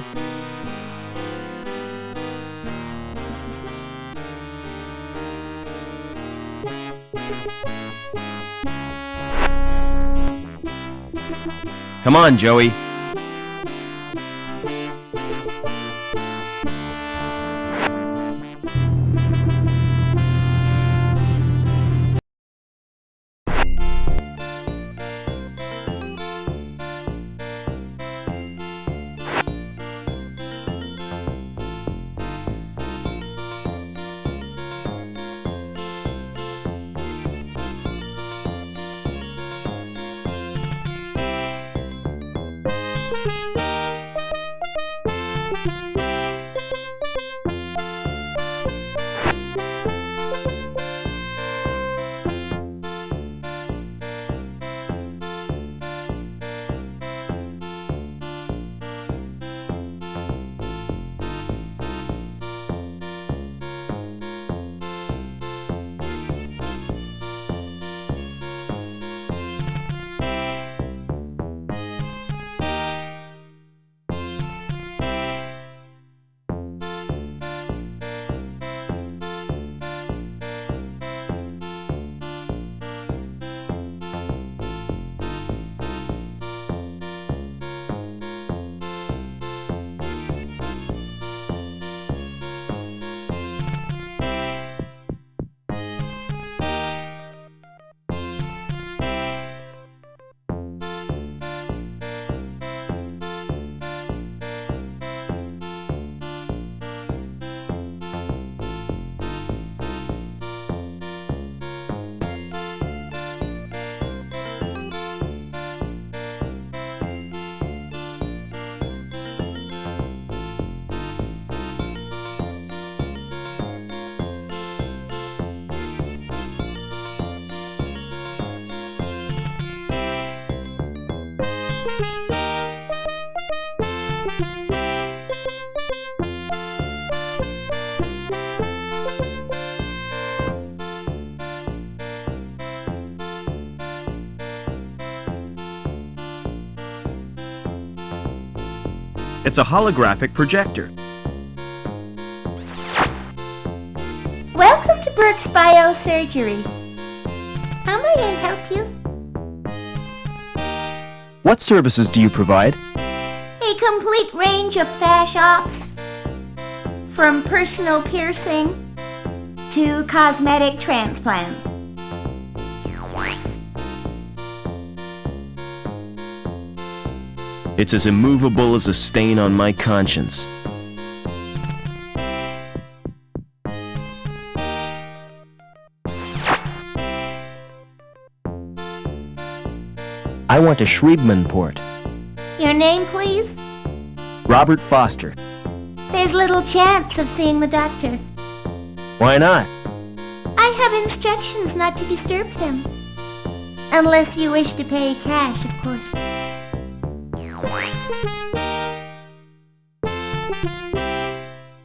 Come on, Joey. It's a holographic projector. Welcome to Brooks Biosurgery. How may I help you? What services do you provide? A complete range of fash ops. From personal piercing to cosmetic transplants. It's as immovable as a stain on my conscience. I want a Schriebman port. Your name, please? Robert Foster. There's little chance of seeing the doctor. Why not? I have instructions not to disturb him. Unless you wish to pay cash, of course.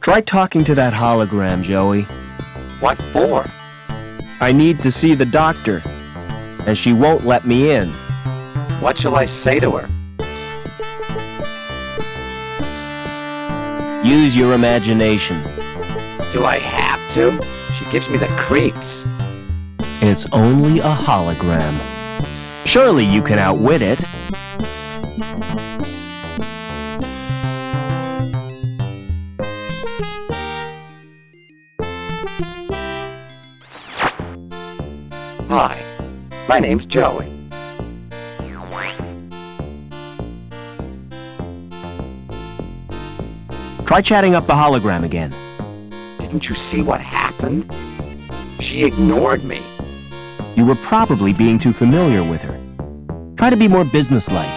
Try talking to that hologram, Joey. What for? I need to see the doctor, and she won't let me in. What shall I say to her? Use your imagination. Do I have to? She gives me the creeps. It's only a hologram. Surely you can outwit it. Hi, my name's Joey. Try chatting up the hologram again. Didn't you see what happened? She ignored me. You were probably being too familiar with her. Try to be more businesslike.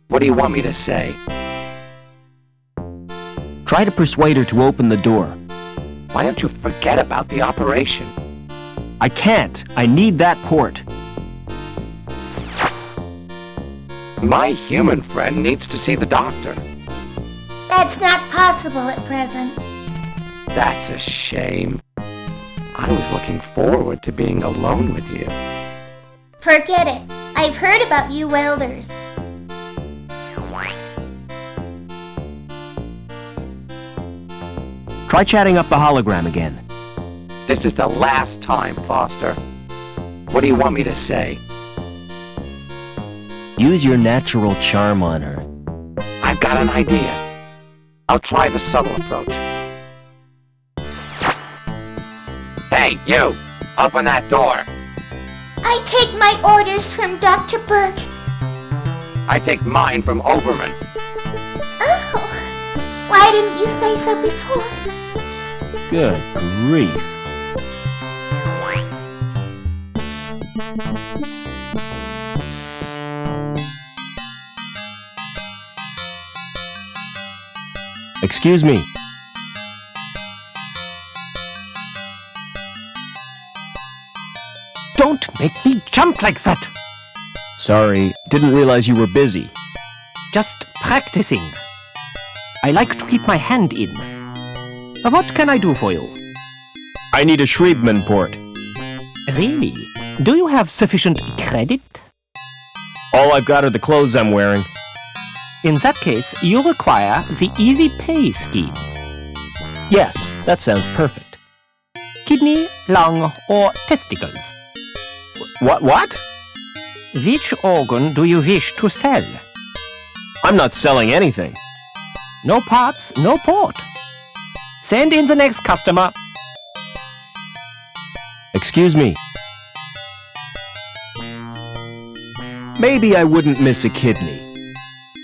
What do you want me to say? Try to persuade her to open the door. Why don't you forget about the operation? I can't. I need that port. My human friend needs to see the doctor. That's not possible at present. That's a shame. I was looking forward to being alone with you. Forget it. I've heard about you welders. Try chatting up the hologram again. This is the last time, Foster. What do you want me to say? Use your natural charm on her. I've got an idea. I'll try the subtle approach. Hey, you! Open that door! I take my orders from Dr. Burke. I take mine from Overman. Oh, why didn't you say so before? Good grief. Excuse me. Don't make me jump like that! Sorry, didn't realize you were busy. Just practicing. I like to keep my hand in. What can I do for you? I need a Shriebman port. Really? Do you have sufficient credit? All I've got are the clothes I'm wearing. In that case, you require the easy pay scheme. Yes, that sounds perfect. Kidney, lung, or testicles. What? Which organ do you wish to sell? I'm not selling anything. No parts, no port. Send in the next customer. Excuse me. Maybe I wouldn't miss a kidney.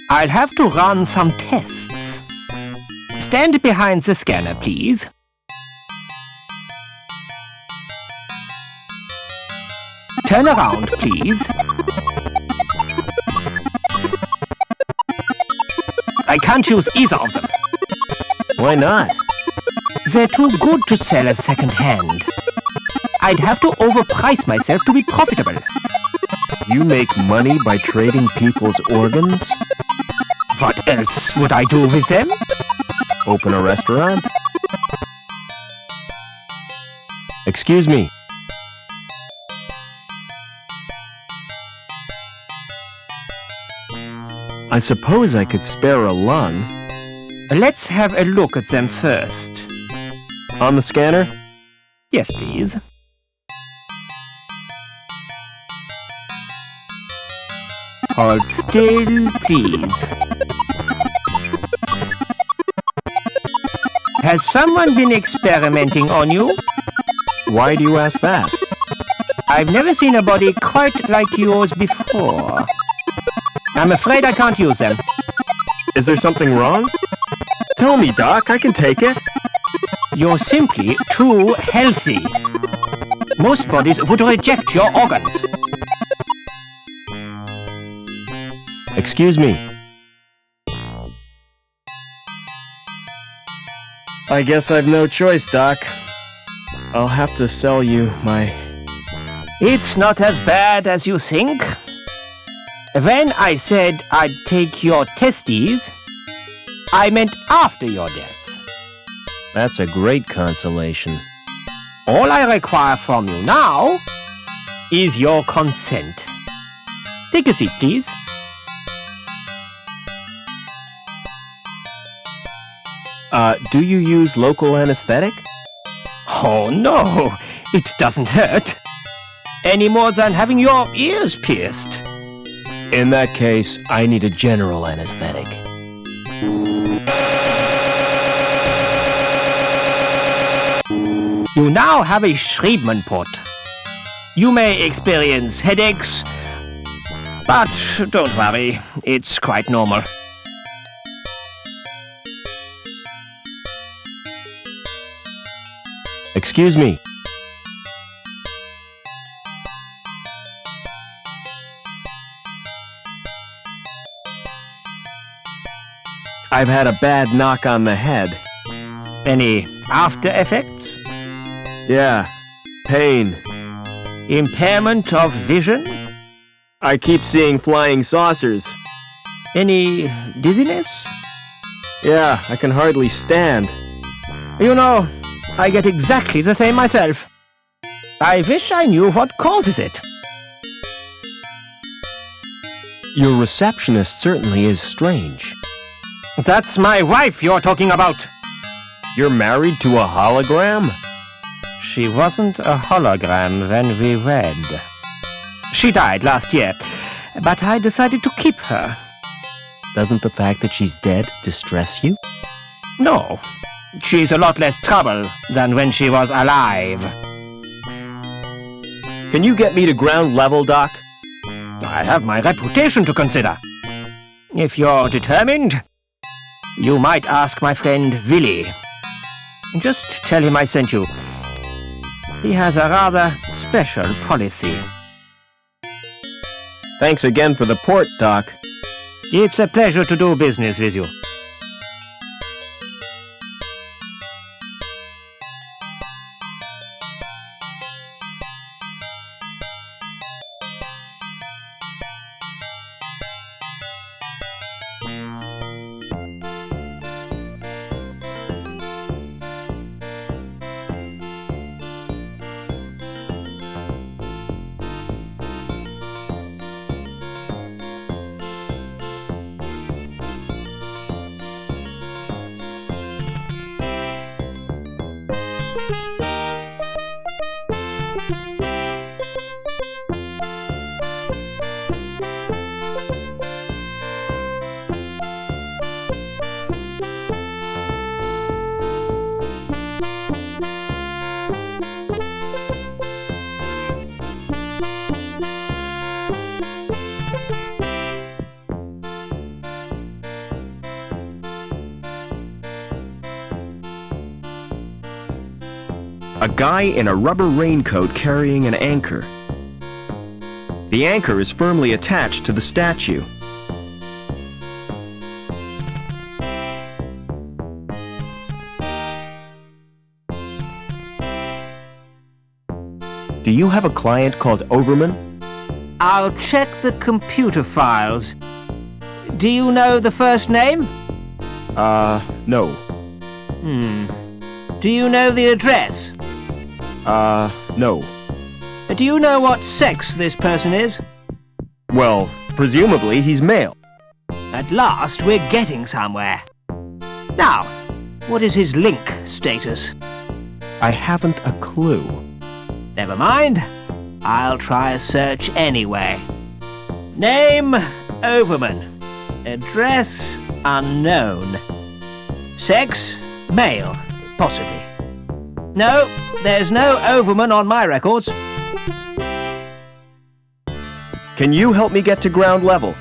I'll have to run some tests. Stand behind the scanner, please. Turn around, please. I can't use either of them. Why not? They're too good to sell at second hand. I'd have to overprice myself to be profitable. You make money by trading people's organs? What else would I do with them? Open a restaurant? Excuse me. I suppose I could spare a lung. Let's have a look at them first. On the scanner? Yes, please. Hold still, please. Has someone been experimenting on you? Why do you ask that? I've never seen a body quite like yours before. I'm afraid I can't use them. Is there something wrong? Tell me, Doc, I can take it. You're simply too healthy. Most bodies would reject your organs. Excuse me. I guess I've no choice, Doc. I'll have to sell you my It's not as bad as you think. When I said I'd take your testes, I meant after your death. That's a great consolation. All I require from you now is your consent. Take a seat, please. Do you use local anesthetic? Oh no, it doesn't hurt. Any more than having your ears pierced. In that case, I need a general anesthetic. You now have a Schriebmann-Port. You may experience headaches, but don't worry, it's quite normal. Excuse me. I've had a bad knock on the head. Any after effects? Yeah, pain. Impairment of vision? I keep seeing flying saucers. Any dizziness? Yeah, I can hardly stand. You know, I get exactly the same myself. I wish I knew what causes it. Your receptionist certainly is strange. That's my wife you're talking about. You're married to a hologram? She wasn't a hologram when we wed. She died last year, but I decided to keep her. Doesn't the fact that she's dead distress you? No. She's a lot less trouble than when she was alive. Can you get me to ground level, Doc? I have my reputation to consider. If you're determined, you might ask my friend Willy. Just tell him I sent you. He has a rather special policy. Thanks again for the port, Doc. It's a pleasure to do business with you. A guy in a rubber raincoat carrying an anchor. The anchor is firmly attached to the statue. Do you have a client called Overman? I'll check the computer files. Do you know the first name? No. Do you know the address? No. Do you know what sex this person is? Well, presumably he's male. At last, we're getting somewhere. Now, what is his link status? I haven't a clue. Never mind. I'll try a search anyway. Name, Overman. Address, unknown. Sex, male, possibly. No, there's no Overman on my records. Can you help me get to ground level?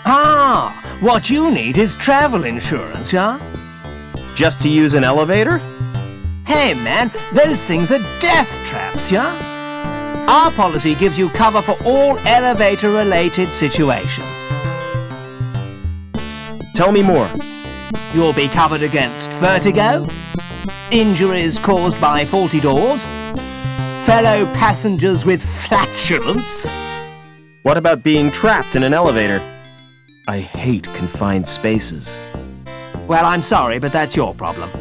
Ah, what you need is travel insurance, yeah? Just to use an elevator? Hey man, those things are death traps, yeah? Our policy gives you cover for all elevator-related situations. Tell me more. You'll be covered against vertigo, injuries caused by faulty doors, fellow passengers with flatulence? What about being trapped in an elevator? I hate confined spaces. Well, I'm sorry, but that's your problem.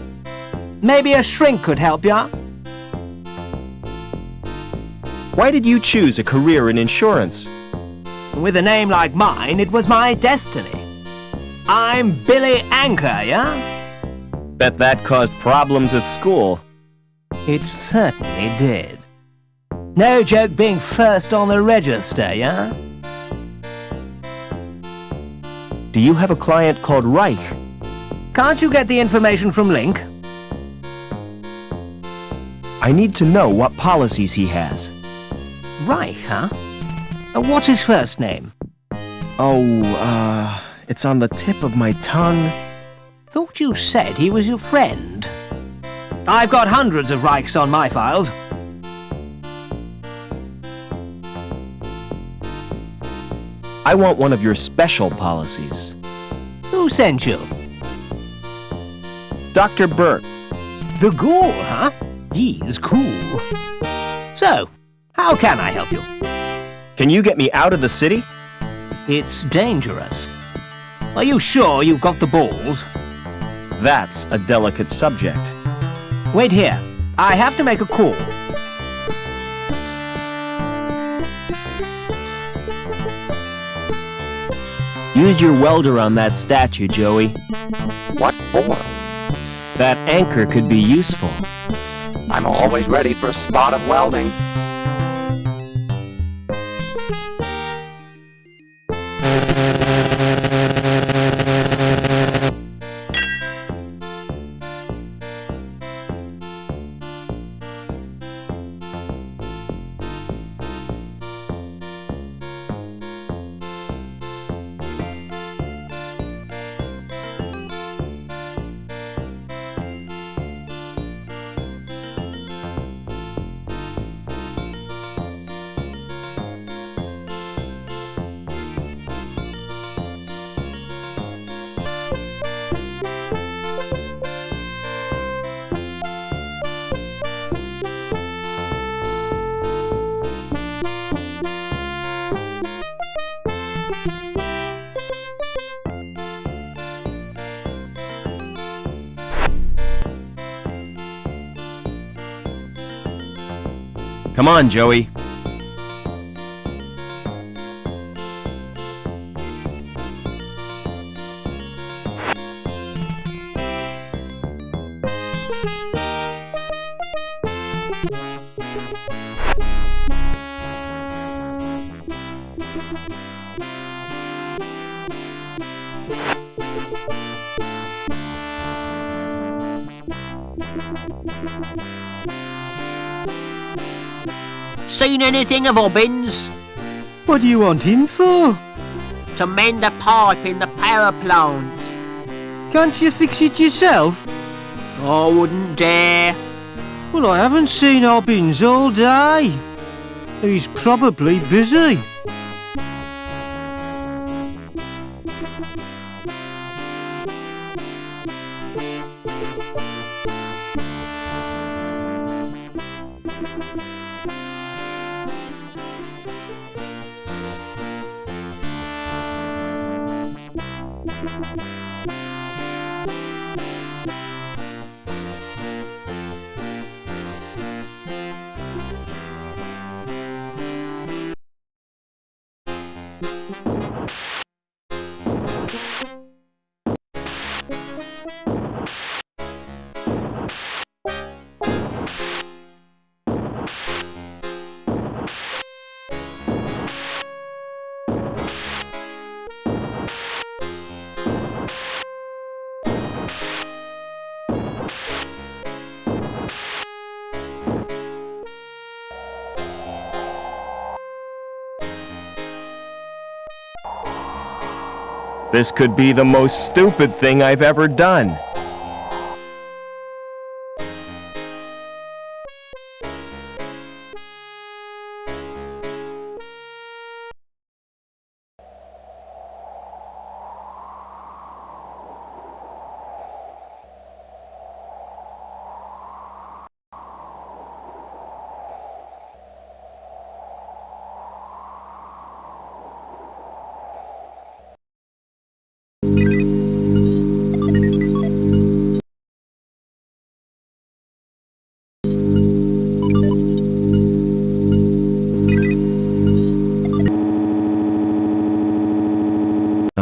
Maybe a shrink could help ya? Why did you choose a career in insurance? With a name like mine, it was my destiny. I'm Billy Anchor, yeah? Bet that caused problems at school. It certainly did. No joke being first on the register, yeah? Do you have a client called Reich? Can't you get the information from Link? I need to know what policies he has. Reich, huh? What's his first name? Oh, it's on the tip of my tongue. Thought you said he was your friend. I've got hundreds of Reichs on my files. I want one of your special policies. Who sent you? Dr. Burt. The ghoul, huh? He's cool. So, how can I help you? Can you get me out of the city? It's dangerous. Are you sure you've got the balls? That's a delicate subject. Wait here. I have to make a call. Use your welder on that statue, Joey. What for? That anchor could be useful. I'm always ready for a spot of welding. Come on, Joey. Seen anything of Hobbins? What do you want him for? To mend a pipe in the power plant. Can't you fix it yourself? I wouldn't dare. Well, I haven't seen Hobbins all day. He's probably busy. This could be the most stupid thing I've ever done.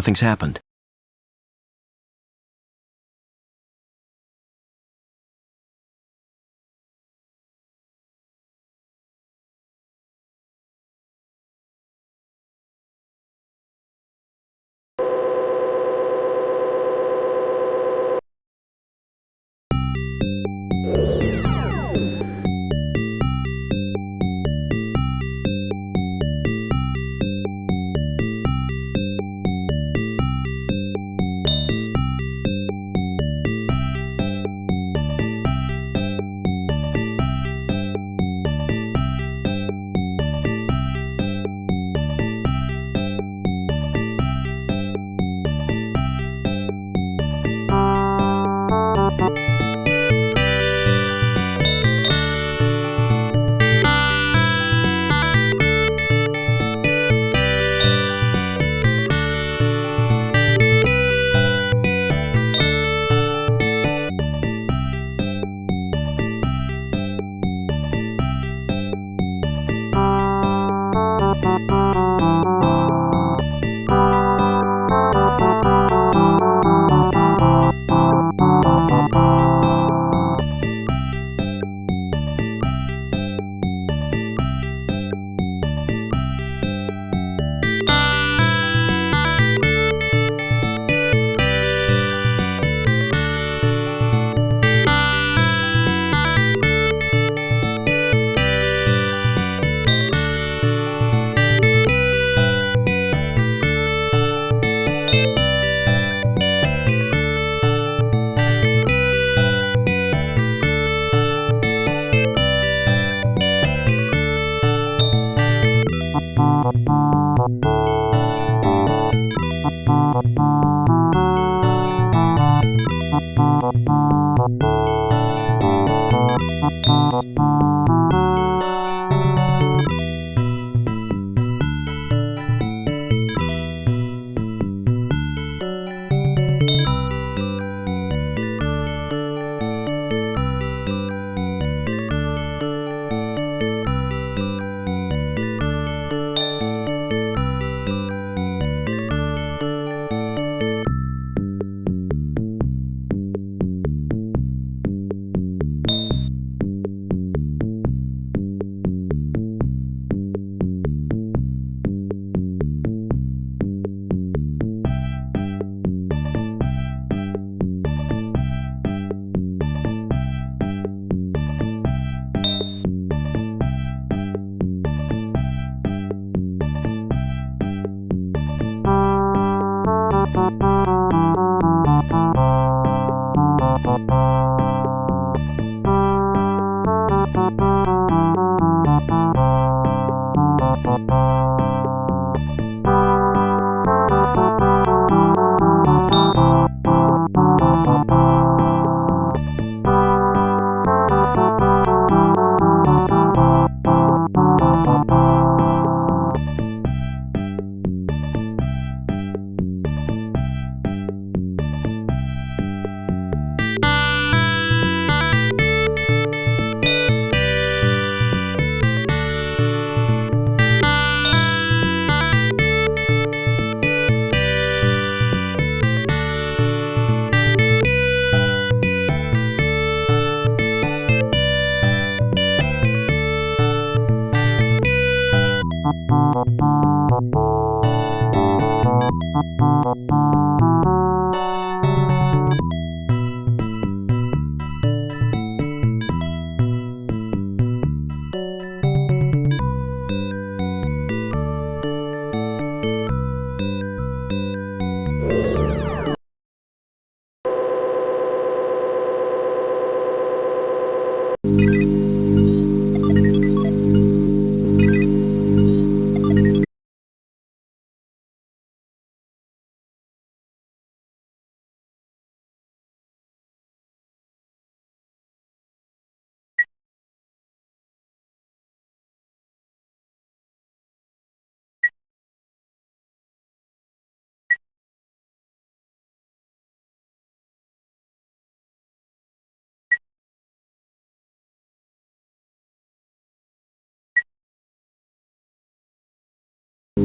Nothing's happened.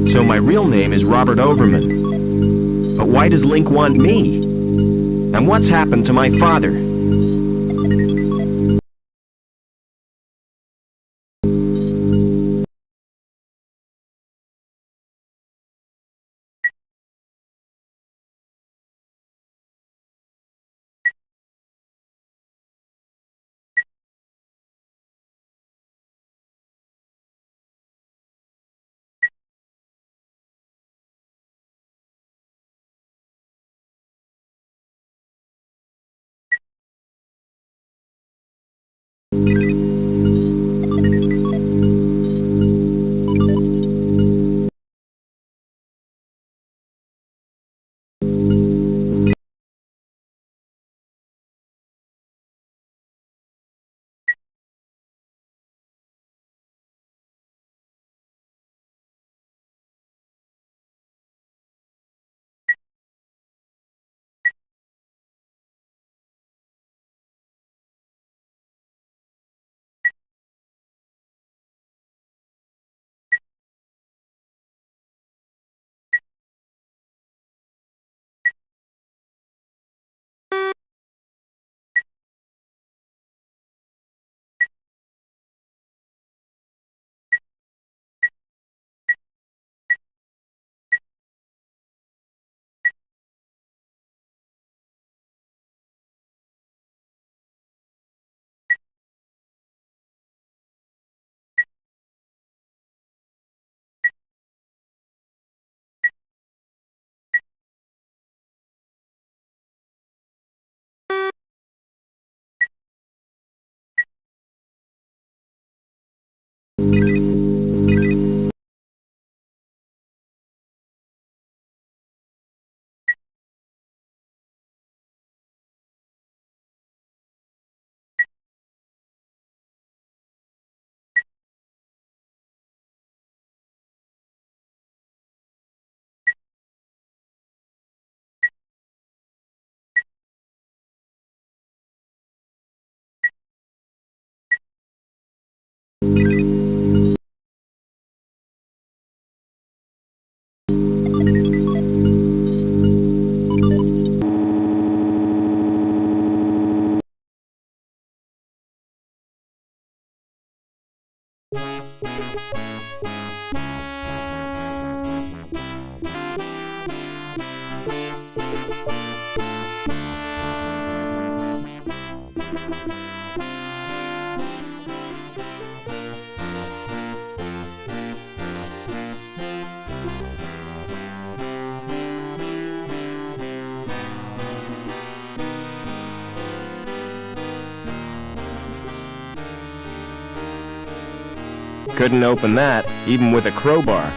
So my real name is Robert Overman. But why does Link want me? And what's happened to my father? Couldn't open that, even with a crowbar.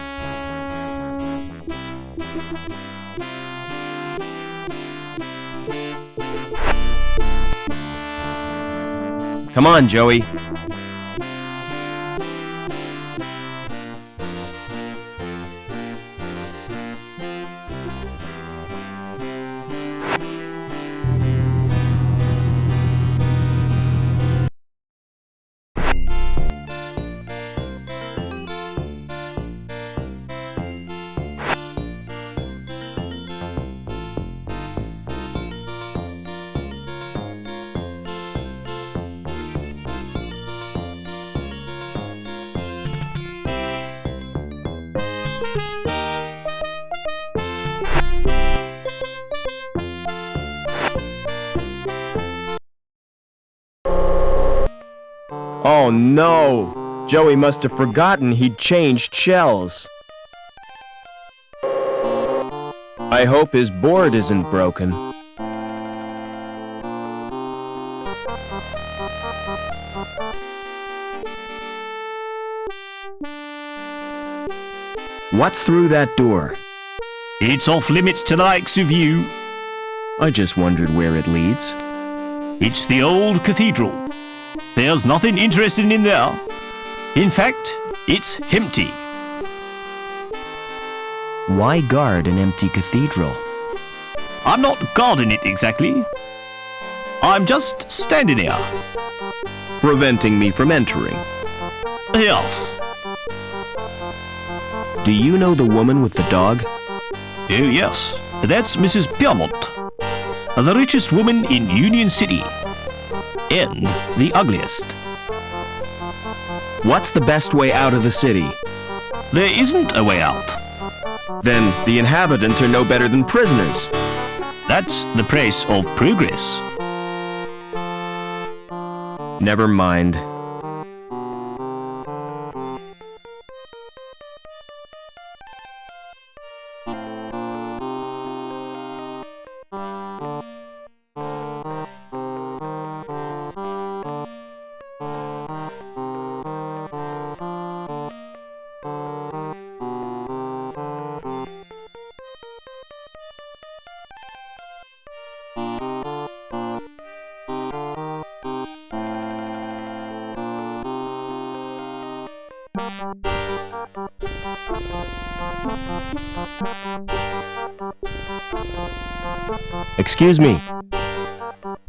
Come on, Joey. Oh no! Joey must have forgotten he'd changed shells. I hope his board isn't broken. What's through that door? It's off limits to the likes of you. I just wondered where it leads. It's the old cathedral. There's nothing interesting in there. In fact, it's empty. Why guard an empty cathedral? I'm not guarding it exactly. I'm just standing here. Preventing me from entering. Yes. Do you know the woman with the dog? Oh yes, that's Mrs. Piermont, the richest woman in Union City. And the ugliest. What's the best way out of the city? There isn't a way out. Then the inhabitants are no better than prisoners. That's the price of progress. Never mind. Excuse me.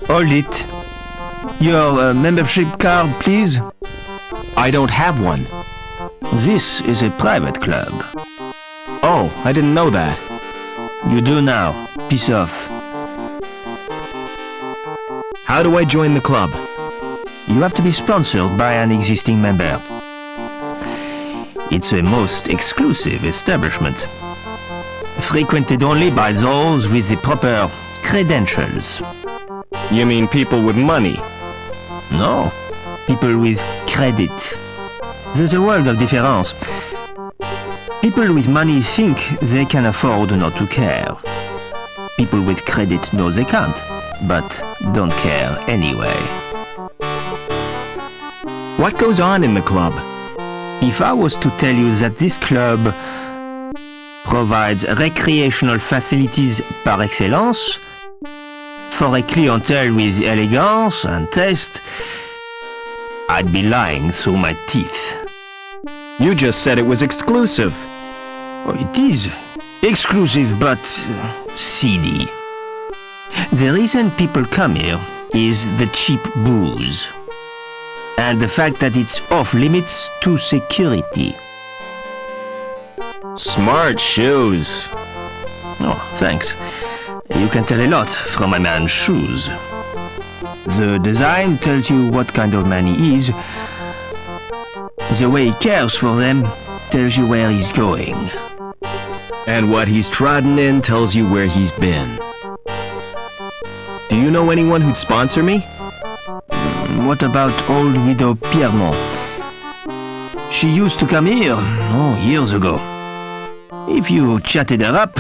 Hold it. Your membership card, please. I don't have one. This is a private club. Oh, I didn't know that. You do now. Piss off. How do I join the club? You have to be sponsored by an existing member. It's a most exclusive establishment, frequented only by those with the proper credentials. You mean people with money? No, people with credit. There's a world of difference. People with money think they can afford not to care. People with credit know they can't, but don't care anyway. What goes on in the club? If I was to tell you that this club provides recreational facilities par excellence for a clientele with elegance and taste, I'd be lying through my teeth. You just said it was exclusive. Oh, it is exclusive, but seedy. The reason people come here is the cheap booze, and the fact that it's off limits to security. Smart shoes. Oh, thanks. You can tell a lot from a man's shoes. The design tells you what kind of man he is. The way he cares for them tells you where he's going. And what he's trodden in tells you where he's been. Do you know anyone who'd sponsor me? What about old widow Piermont? She used to come here, years ago. If you chatted her up,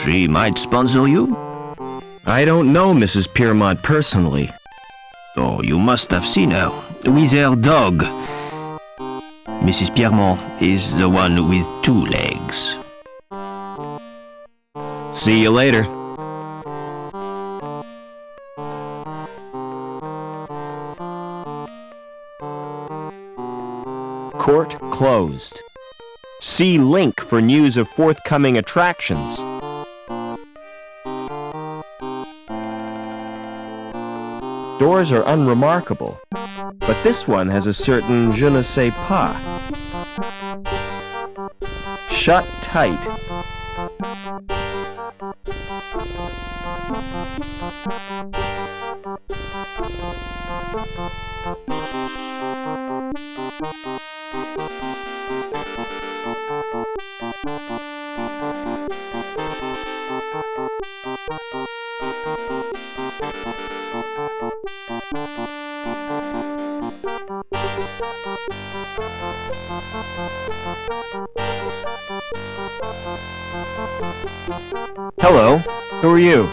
she might sponsor you. I don't know Mrs. Piermont personally. Oh, you must have seen her with her dog. Mrs. Piermont is the one with 2 legs. See you later. Court closed. See link for news of forthcoming attractions. Doors are unremarkable, but this one has a certain je ne sais pas. Shut tight. Hello, who are you?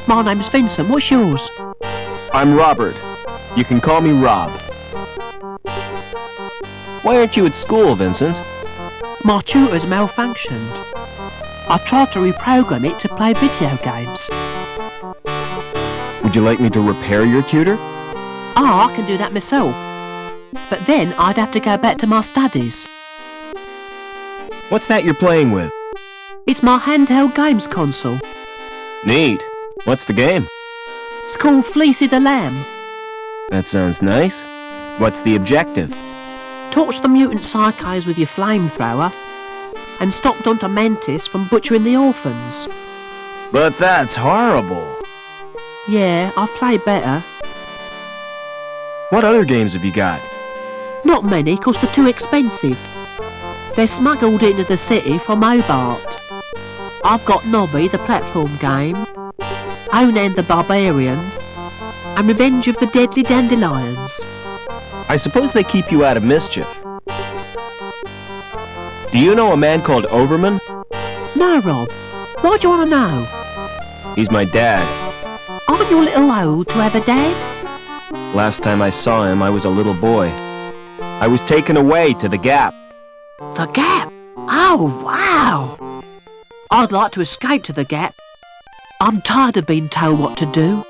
My name's Vincent, what's yours? I'm Robert. You can call me Rob. Why aren't you at school, Vincent? My tutor's malfunctioned. I tried to reprogram it to play video games. Would you like me to repair your tutor? I can do that myself. But then I'd have to go back to my studies. What's that you're playing with? It's my handheld games console. Neat. What's the game? It's called Fleecy the Lamb. That sounds nice. What's the objective? Torch the mutant psychos with your flamethrower, and stopped onto Mantis from butchering the orphans. But that's horrible. Yeah, I've played better. What other games have you got? Not many, 'cause they're too expensive. They're smuggled into the city from Hobart. I've got Nobby, the platform game, Onan the Barbarian, and Revenge of the Deadly Dandelions. I suppose they keep you out of mischief. Do you know a man called Overman? No, Rob. Why do you want to know? He's my dad. Aren't you a little old to have a dad? Last time I saw him, I was a little boy. I was taken away to the Gap. The Gap? Oh, wow! I'd like to escape to the Gap. I'm tired of being told what to do.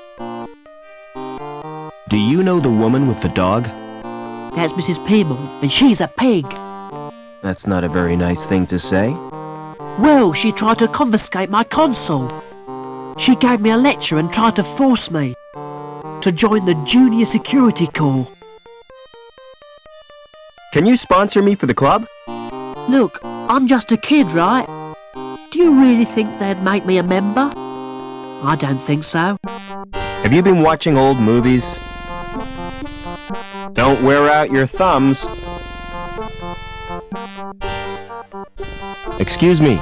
Do you know the woman with the dog? That's Mrs. Pearmont, and she's a pig. That's not a very nice thing to say. Well, she tried to confiscate my console. She gave me a lecture and tried to force me to join the Junior Security Corps. Can you sponsor me for the club? Look, I'm just a kid, right? Do you really think they'd make me a member? I don't think so. Have you been watching old movies? Don't wear out your thumbs. Excuse me.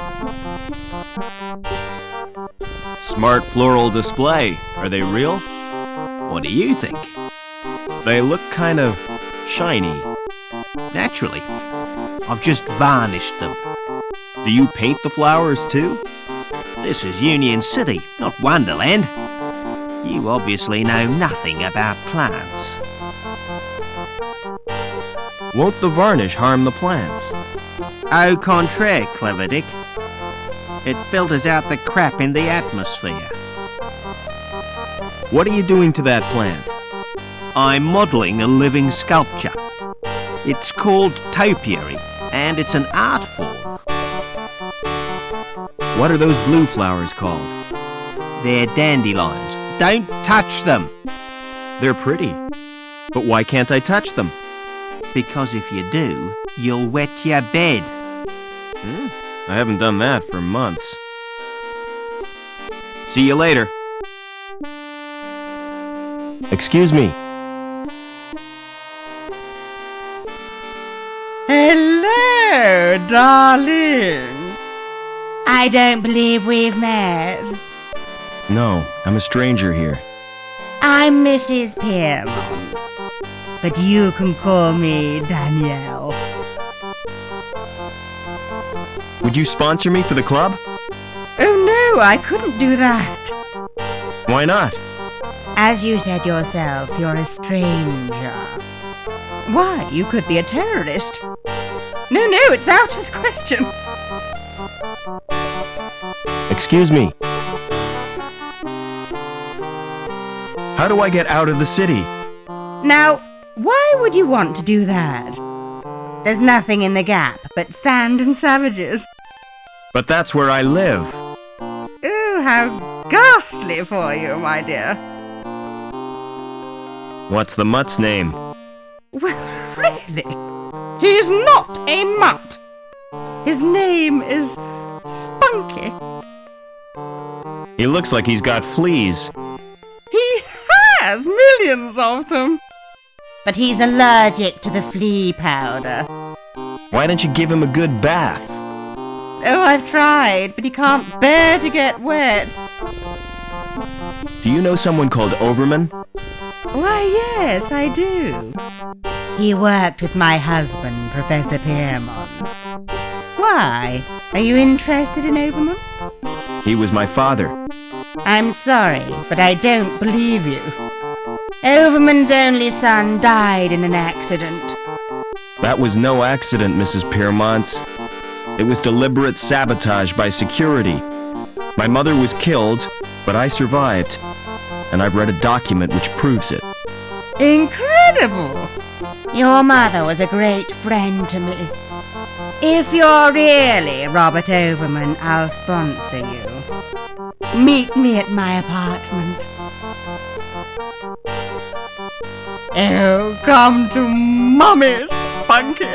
Smart floral display. Are they real? What do you think? They look kind of shiny. Naturally. I've just varnished them. Do you paint the flowers too? This is Union City, not Wonderland. You obviously know nothing about plants. Won't the varnish harm the plants? Au contraire, Clever Dick. It filters out the crap in the atmosphere. What are you doing to that plant? I'm modelling a living sculpture. It's called topiary, and it's an art form. What are those blue flowers called? They're dandelions. Don't touch them! They're pretty. But why can't I touch them? Because if you do, you'll wet your bed. I haven't done that for months. See you later. Excuse me. Hello, darling. I don't believe we've met. No, I'm a stranger here. I'm Mrs. Pearmont, but you can call me Danielle. Would you sponsor me for the club? Oh no, I couldn't do that. Why not? As you said yourself, you're a stranger. Why, you could be a terrorist. No, it's out of the question. Excuse me. How do I get out of the city? Now, why would you want to do that? There's nothing in the Gap but sand and savages. But that's where I live. Oh, how ghastly for you, my dear. What's the mutt's name? Well, really? He's not a mutt. His name is Spunky. He looks like he's got fleas. He has millions of them. But he's allergic to the flea powder. Why don't you give him a good bath? Oh, I've tried, but he can't bear to get wet. Do you know someone called Overman? Why, yes, I do. He worked with my husband, Professor Pearmont. Why? Are you interested in Overman? He was my father. I'm sorry, but I don't believe you. Overman's only son died in an accident. That was no accident, Mrs. Pearmont. It was deliberate sabotage by security. My mother was killed, but I survived. And I've read a document which proves it. Incredible! Your mother was a great friend to me. If you're really Robert Overman, I'll sponsor you. Meet me at my apartment. Oh, come to Mummy, Spunky.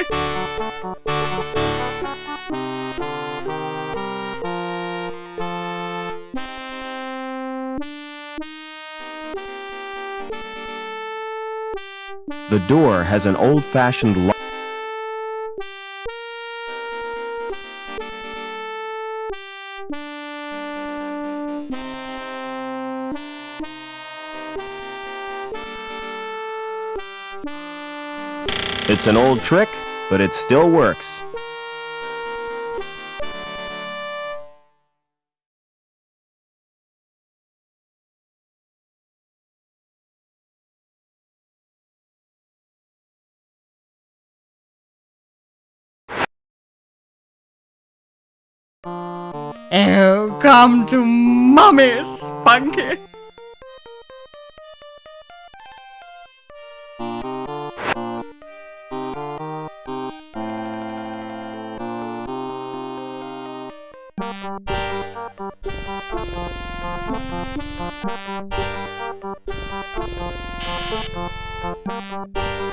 The door has an old-fashioned lock. It's an old trick, but it still works. Oh, come to Mummy, Spunky.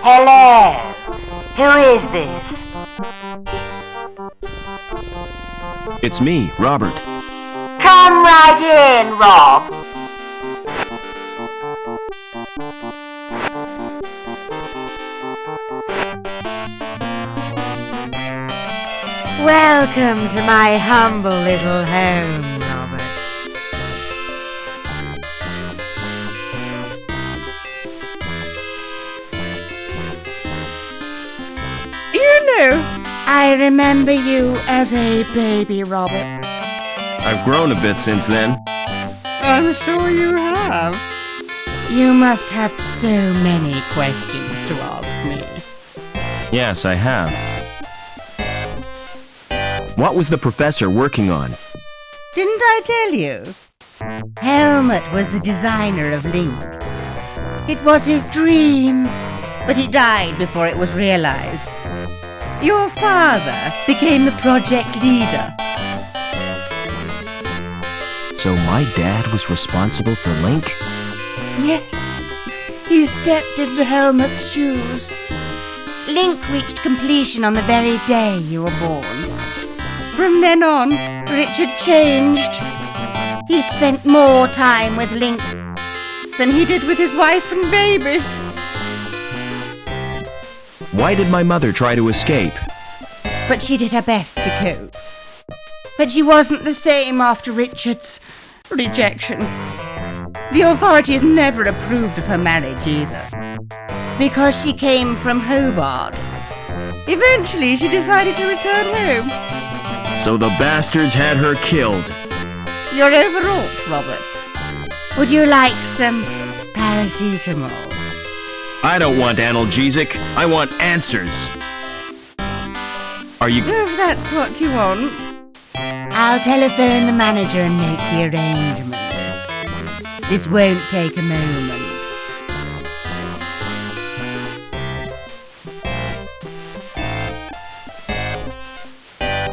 Hello, who is this? It's me, Robert. Come right in, Rob. Welcome to my humble little home, Robert. You know, I remember you as a baby, Robert. I've grown a bit since then. I'm sure you have. You must have so many questions to ask me. Yes, I have. What was the professor working on? Didn't I tell you? Helmut was the designer of Link. It was his dream, but he died before it was realized. Your father became the project leader. So my dad was responsible for Link? Yes, he stepped into Helmut's shoes. Link reached completion on the very day you were born. From then on, Richard changed. He spent more time with Link than he did with his wife and baby. Why did my mother try to escape? But she did her best to cope. But she wasn't the same after Richard's rejection. The authorities never approved of her marriage either, because she came from Hobart. Eventually, she decided to return home. So the bastards had her killed. You're overwrought, Robert. Would you like some paracetamol? I don't want analgesic. I want answers. Are you... If that's what you want. I'll telephone the manager and make the arrangements. This won't take a moment.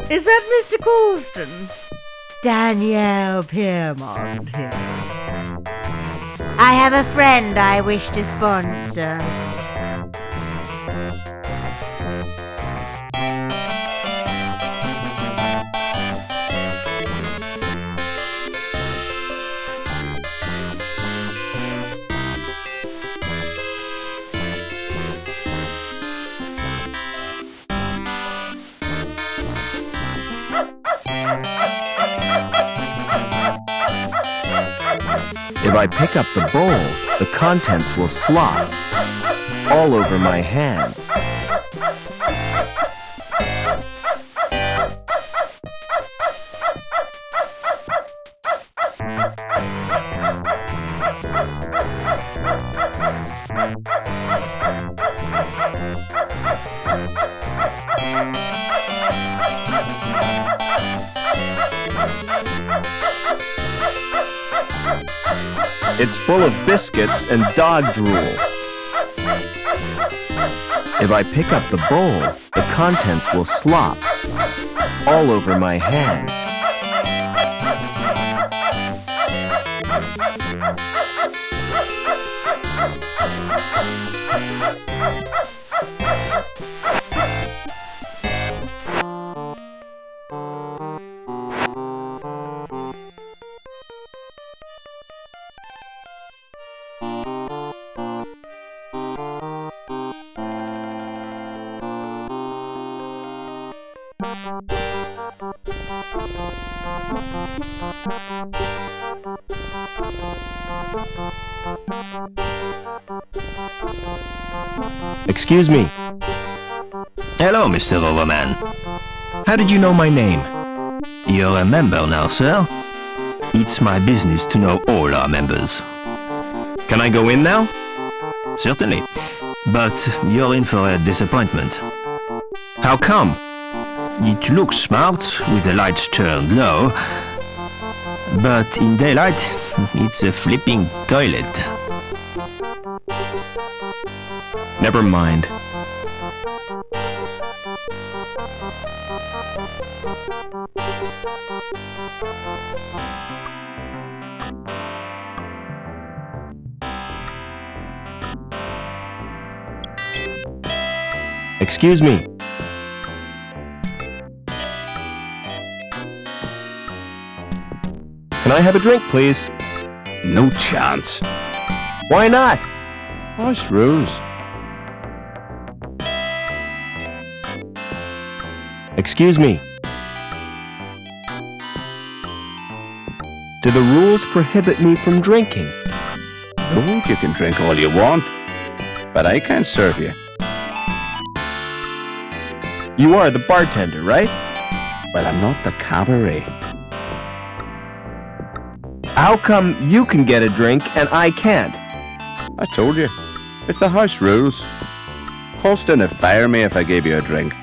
Is that Mr. Colston? Danielle Piermont here. I have a friend I wish to sponsor. If I pick up the bowl, the contents will slop all over my hands. It's full of biscuits and dog drool. If I pick up the bowl, the contents will slop all over my hands. Excuse me. Hello, Mr. Overman. How did you know my name? You're a member now, sir. It's my business to know all our members. Can I go in now? Certainly. But you're in for a disappointment. How come? It looks smart with the lights turned low, but in daylight, it's a flipping toilet. Never mind. Excuse me. Can I have a drink, please? No chance. Why not? House rules. Excuse me. Do the rules prohibit me from drinking? No, you can drink all you want, but I can't serve you. You are the bartender, right? But I'm not the cabaret. How come you can get a drink and I can't? I told you. It's the house rules. Holston would fire me if I gave you a drink.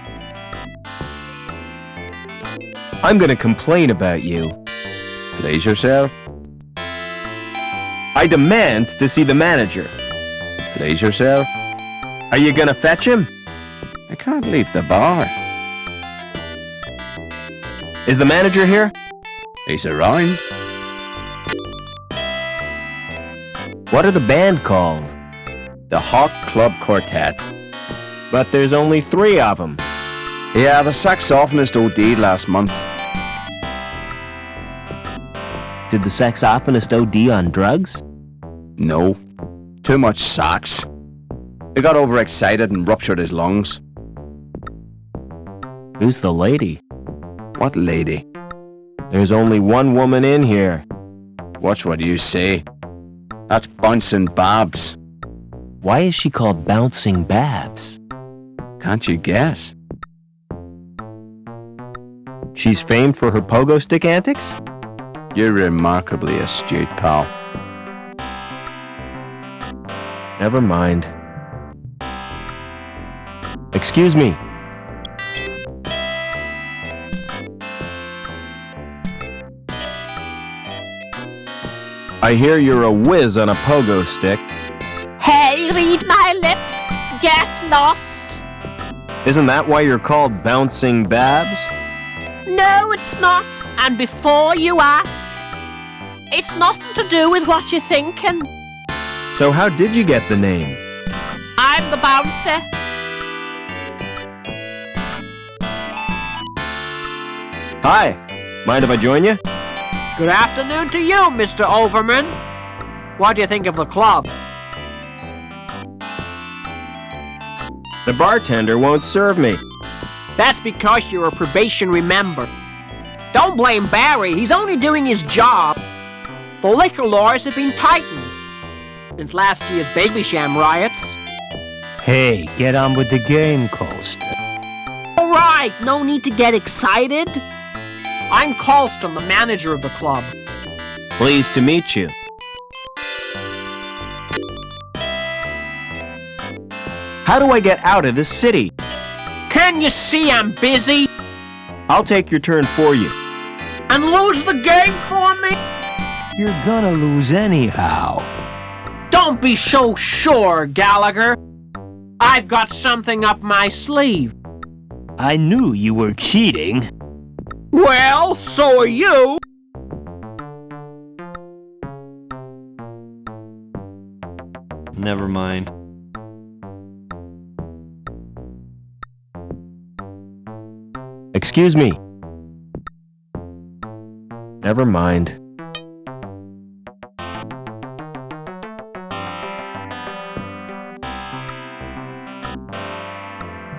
I'm gonna complain about you. Please yourself. I demand to see the manager. Please yourself. Are you gonna fetch him? I can't leave the bar. Is the manager here? He's around. What are the band called? The Hawk Club Quartet. But there's only 3 of them. Yeah, the saxophonist OD'd last month. Did the saxophonist OD on drugs? No. Too much sax. He got overexcited and ruptured his lungs. Who's the lady? What lady? There's only one woman in here. Watch what you say. That's Bouncing Babs. Why is she called Bouncing Babs? Can't you guess? She's famed for her pogo stick antics? You're remarkably astute, pal. Never mind. Excuse me. I hear you're a whiz on a pogo stick. Hey, read my lips. Get lost. Isn't that why you're called Bouncing Babs? No, it's not. And before you ask, it's nothing to do with what you're thinking. So how did you get the name? I'm the bouncer. Hi. Mind if I join you? Good afternoon to you, Mr. Overman. What do you think of the club? The bartender won't serve me. That's because you're a probationary member. Don't blame Barry, he's only doing his job. The liquor laws have been tightened since last year's Baby Sham riots. Hey, get on with the game, Colston. All right, no need to get excited. I'm Colston, the manager of the club. Pleased to meet you. How do I get out of this city? Can you see I'm busy? I'll take your turn for you. And lose the game for me? You're gonna lose anyhow. Don't be so sure, Gallagher. I've got something up my sleeve. I knew you were cheating. Well, so are you. Never mind. Excuse me. Never mind.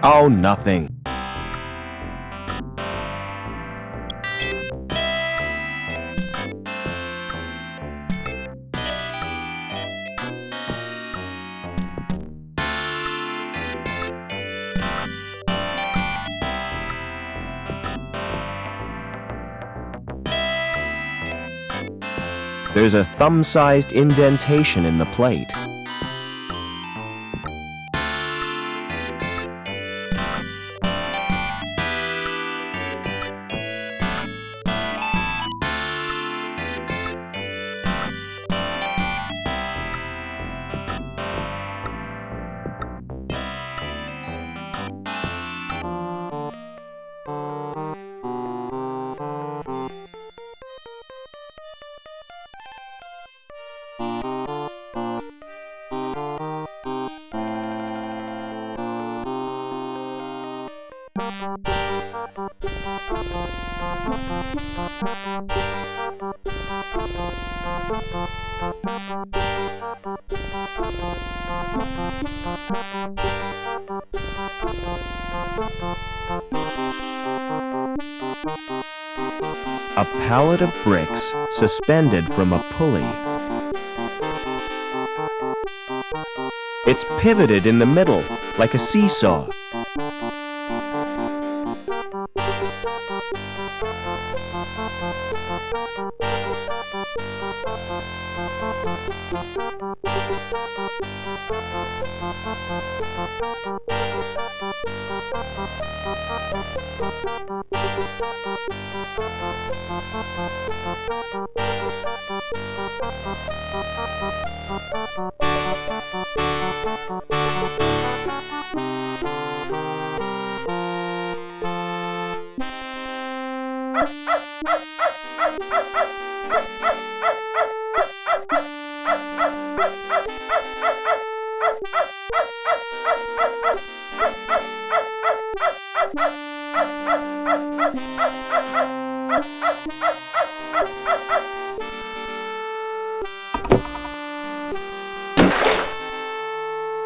Oh, nothing. There's a thumb-sized indentation in the plate. A pallet of bricks suspended from a pulley. It's pivoted in the middle, like a seesaw.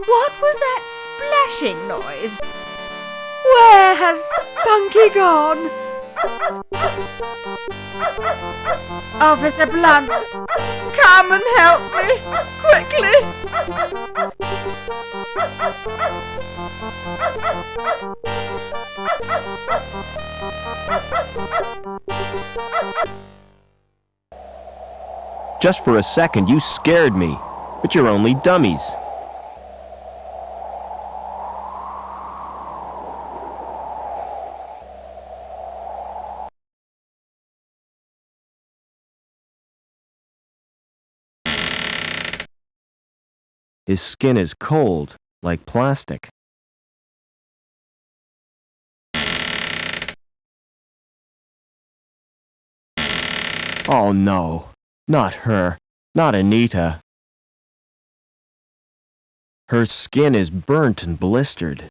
What was that splashing noise? Where has Spunky gone? Officer Blunt, come and help me, quickly! Just for a second, you scared me, but you're only dummies. His skin is cold, like plastic. Oh no, not her, not Anita. Her skin is burnt and blistered.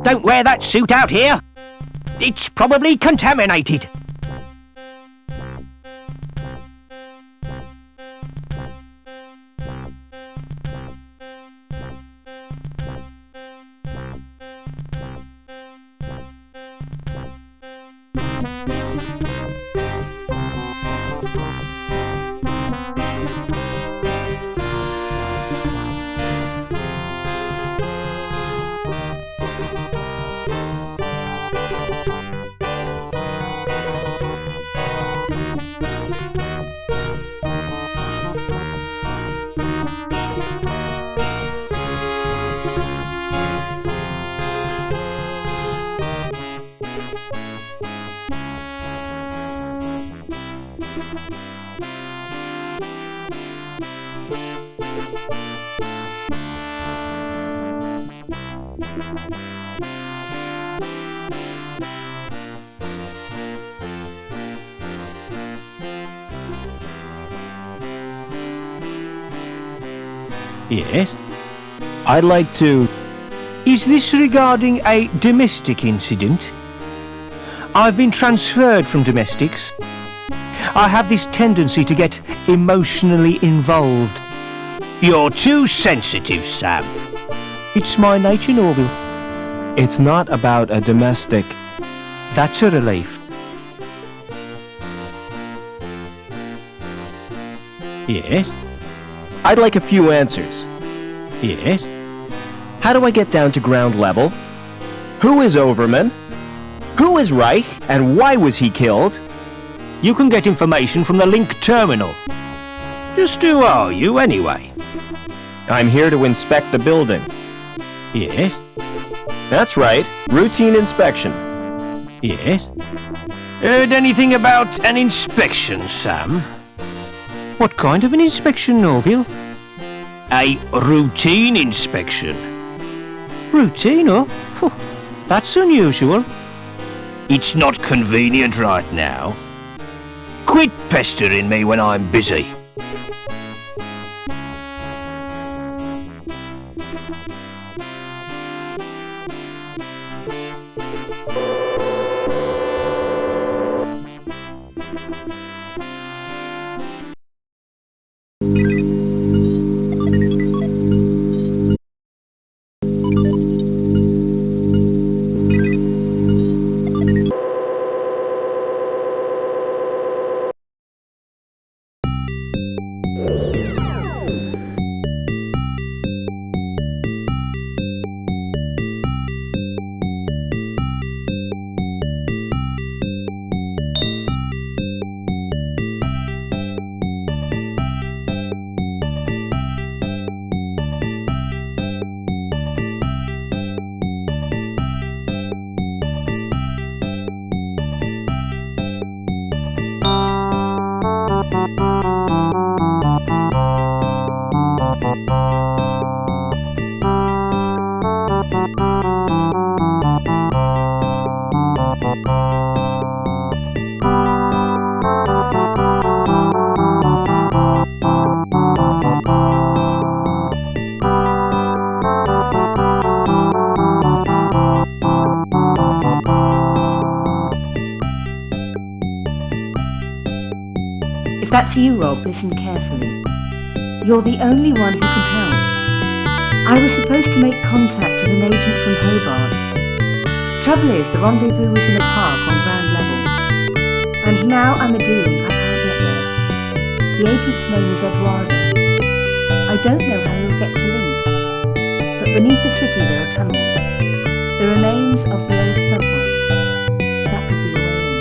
Don't wear that suit out here. It's probably contaminated. Yes? I'd like to... Is this regarding a domestic incident? I've been transferred from domestics. I have this tendency to get emotionally involved. You're too sensitive, Sam. It's my nature, Norville. It's not about a domestic. That's a relief. Yes? I'd like a few answers. Yes? How do I get down to ground level? Who is Overman? Who is Reich, and why was he killed? You can get information from the link terminal. Just who are you, anyway? I'm here to inspect the building. Yes? That's right. Routine inspection. Yes? Heard anything about an inspection, Sam? What kind of an inspection, Norville? A routine inspection. Routine, oh? Phew, that's unusual. It's not convenient right now. Quit pestering me when I'm busy. you, Rob, listen carefully. You're the only one who can help. I was supposed to make contact with an agent from Hobart. Trouble is, the rendezvous was in a park on ground level. And now I'm a dealing, I can't get there. The agent's name is Eduardo. I don't know how he'll get to Link. But beneath the city there are tunnels. The remains of the old subway. That could be a way in.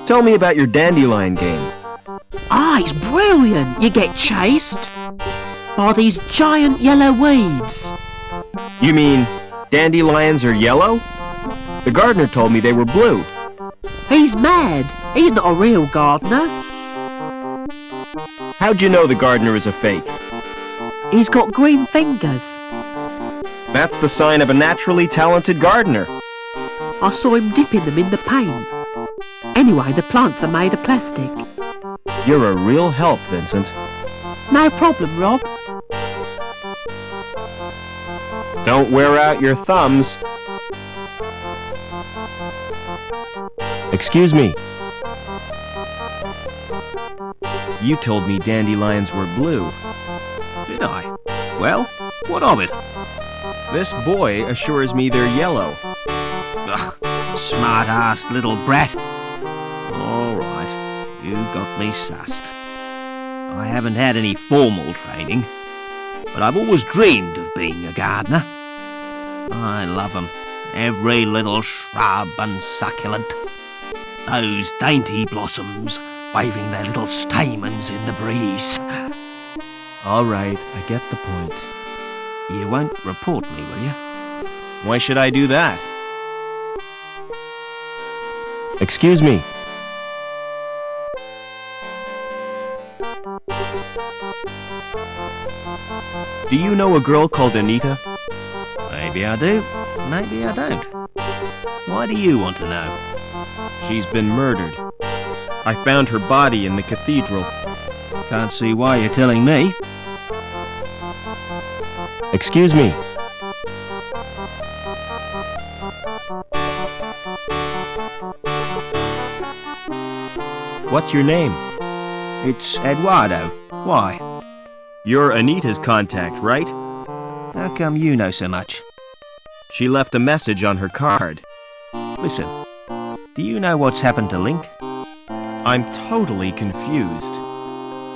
Tell me about your dandelion game. Ah, it's brilliant. You get chased by these giant yellow weeds. You mean dandelions are yellow? The gardener told me they were blue. He's mad. He's not a real gardener. How'd you know the gardener is a fake? He's got green fingers. That's the sign of a naturally talented gardener. I saw him dipping them in the paint. Anyway, the plants are made of plastic. You're a real help, Vincent. No problem, Rob. Don't wear out your thumbs. Excuse me. You told me dandelions were blue. Did I? Well, what of it? This boy assures me they're yellow. Ugh, smart-assed little brat. All right, you got me sussed. I haven't had any formal training, but I've always dreamed of being a gardener. I love 'em, every little shrub and succulent. Those dainty blossoms waving their little stamens in the breeze. All right, I get the point. You won't report me, will you? Why should I do that? Excuse me. Do you know a girl called Anita? Maybe I do, maybe I don't. Why do you want to know? She's been murdered. I found her body in the cathedral. Can't see why you're telling me. Excuse me. What's your name? It's Eduardo. Why? You're Anita's contact, right? How come you know so much? She left a message on her card. Listen, do you know what's happened to Link? I'm totally confused.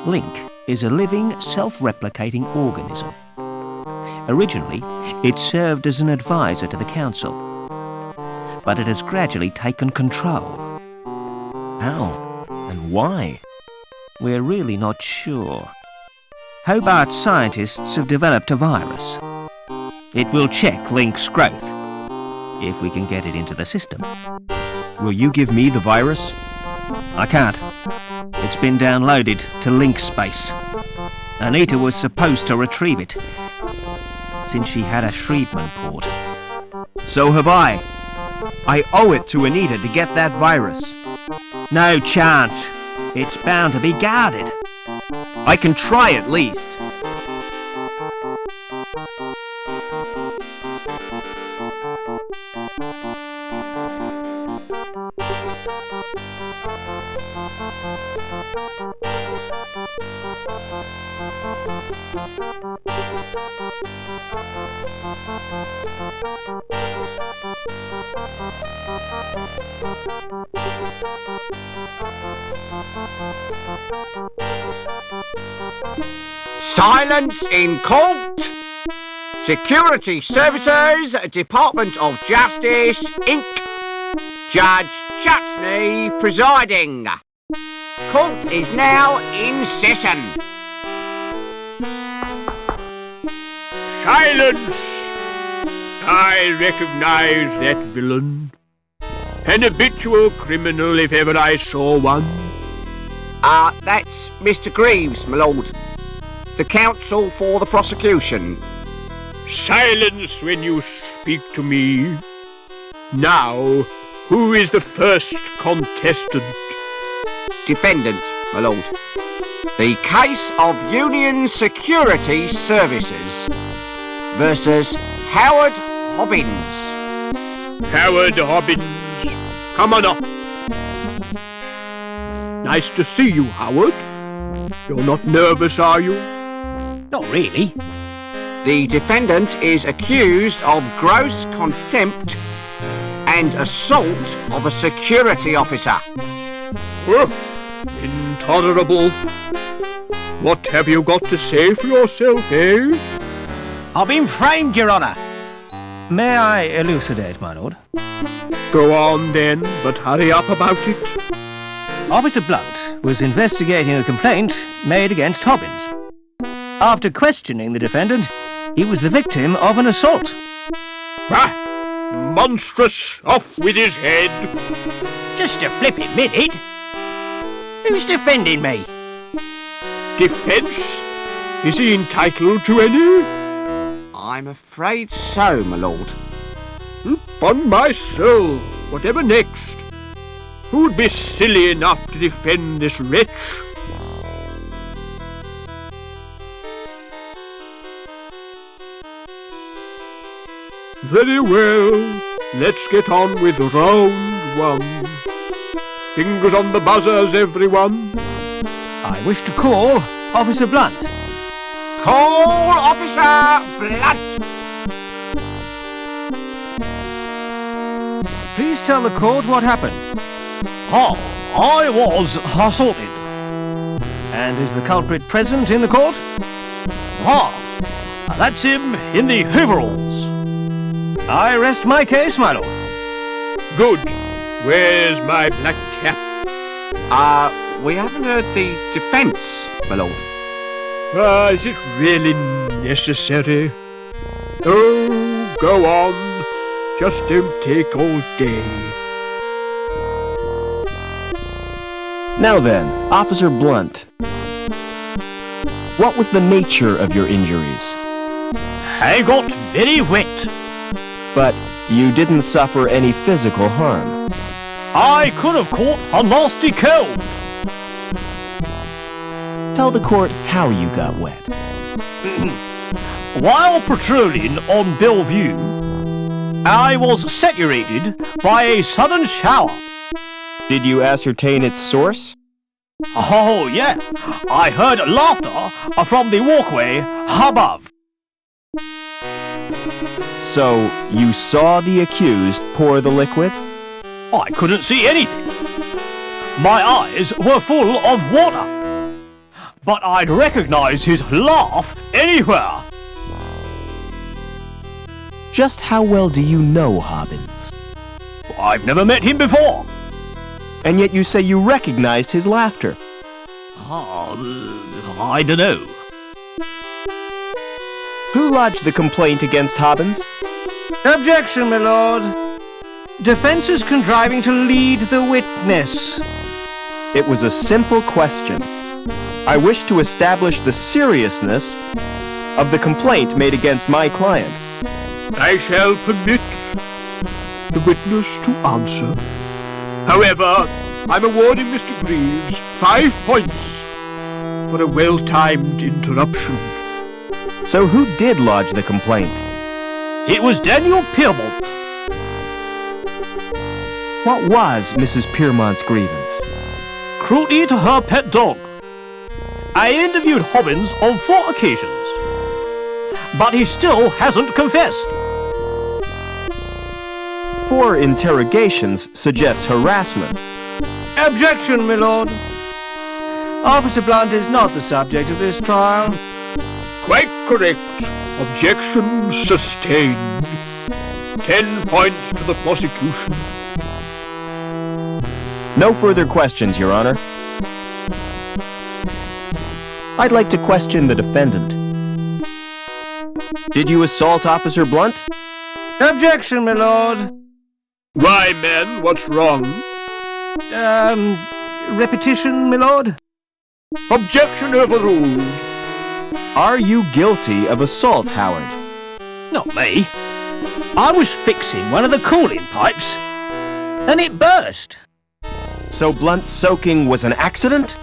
Link is a living, self-replicating organism. Originally, it served as an advisor to the Council, but it has gradually taken control. How? And why? We're really not sure. Hobart scientists have developed a virus. It will check Link's growth, if we can get it into the system. Will you give me the virus? I can't. It's been downloaded to Link space. Anita was supposed to retrieve it, since she had a Shrievman port. So have I. I owe it to Anita to get that virus. No chance. It's bound to be guarded. I can try at least. Silence in court! Security Services, Department of Justice, Inc. Judge Chutney presiding. Court is now in session. Silence! I recognize that villain. An habitual criminal if ever I saw one. That's Mr. Greaves, my lord. The counsel for the prosecution. Silence when you speak to me. Now, who is the first contestant? Defendant, my lord. The case of Union Security Services versus Howard Hobbins. Howard Hobbins, come on up. Nice to see you, Howard. You're not nervous, are you? Not really. The defendant is accused of gross contempt and assault of a security officer. Intolerable. What have you got to say for yourself, eh? I've been framed, Your Honour. May I elucidate, my lord? Go on then, but hurry up about it. Officer Blunt was investigating a complaint made against Hobbins. After questioning the defendant, he was the victim of an assault. Monstrous! Off with his head! Just a flipping minute. Who's defending me? Defence? Is he entitled to any? I'm afraid so, my lord. Upon my soul, whatever next? Who'd be silly enough to defend this wretch? Very well, let's get on with round one. Fingers on the buzzers, everyone. I wish to call Officer Blunt. Call Officer Blunt! Please tell the court what happened. I was assaulted. And is the culprit present in the court? That's him in the overalls. I rest my case, my lord. Good. Where's my black cap? We haven't heard the defence, my lord. Is it really necessary? Oh, go on. Just don't take all day. Now then, Officer Blunt. What was the nature of your injuries? I got very wet. But you didn't suffer any physical harm. I could have caught a nasty cold. Tell the court how you got wet. While patrolling on Bellevue, I was saturated by a sudden shower. Did you ascertain its source? Oh, yeah. I heard laughter from the walkway above. So, you saw the accused pour the liquid? I couldn't see anything. My eyes were full of water. But I'd recognize his laugh anywhere. Just how well do you know Hobbins? I've never met him before. And yet you say you recognized his laughter. I don't know. Who lodged the complaint against Hobbins? Objection, my lord. Defense is contriving to lead the witness. It was a simple question. I wish to establish the seriousness of the complaint made against my client. I shall permit the witness to answer. However, I'm awarding Mr. Greaves 5 points for a well-timed interruption. So who did lodge the complaint? It was Daniel Piermont. What was Mrs. Piermont's grievance? Cruelty to her pet dog. I interviewed Hobbins on 4 occasions, but he still hasn't confessed. 4 interrogations suggests harassment. Objection, my lord. Officer Blunt is not the subject of this trial. Quite correct. Objection sustained. 10 points to the prosecution. No further questions, Your Honor. I'd like to question the defendant. Did you assault Officer Blunt? Objection, my lord. Why, man, what's wrong? Repetition, my lord? Objection overruled. Are you guilty of assault, Howard? Not me. I was fixing one of the cooling pipes, and it burst. So Blunt's soaking was an accident?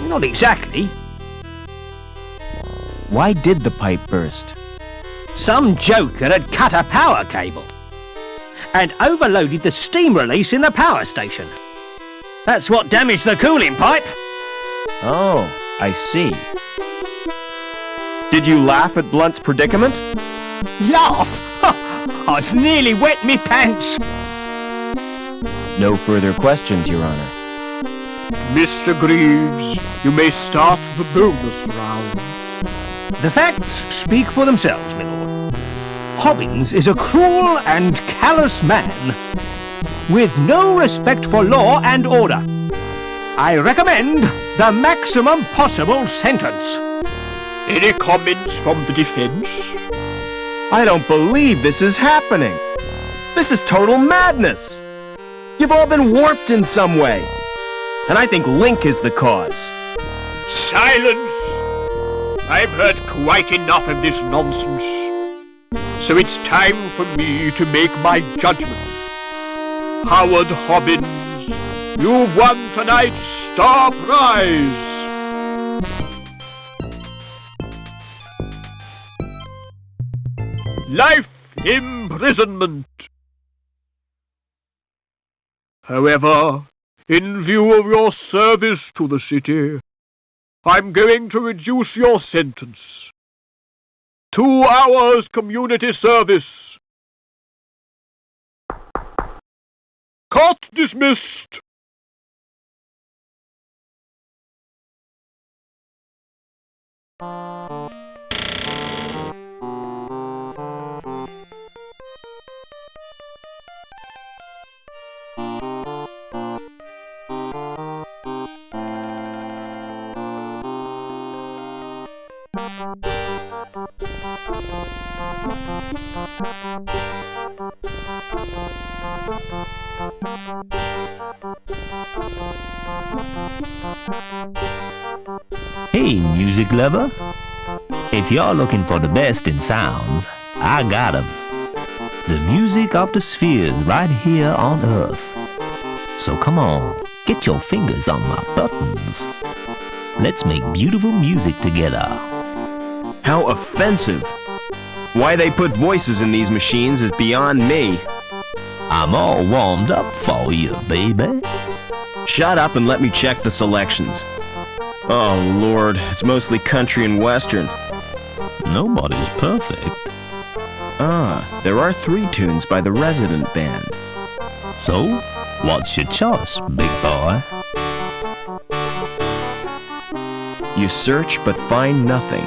Not exactly. Why did the pipe burst? Some joker had cut a power cable and overloaded the steam release in the power station. That's what damaged the cooling pipe. Oh, I see. Did you laugh at Blunt's predicament? Laugh? I'd nearly wet me pants. No further questions, Your Honor. Mr. Greaves, you may start the bonus round. The facts speak for themselves, my lord. Hobbins is a cruel and callous man with no respect for law and order. I recommend the maximum possible sentence. Any comments from the defense? I don't believe this is happening. This is total madness. You've all been warped in some way. And I think Link is the cause. Silence! I've heard quite enough of this nonsense. So it's time for me to make my judgment. Howard Hobbins, you've won tonight's star prize! Life imprisonment! However, in view of your service to the city, I'm going to reduce your sentence. 2 hours community service. Court dismissed. Hey, music lover. If you're looking for the best in sounds, I got 'em. The music of the spheres right here on Earth. So come on, get your fingers on my buttons. Let's make beautiful music together. How offensive! Why they put voices in these machines is beyond me. I'm all warmed up for you, baby. Shut up and let me check the selections. Oh Lord, it's mostly country and western. Nobody's perfect. Ah, there are 3 tunes by the Resident Band. So, what's your choice, big boy? You search but find nothing.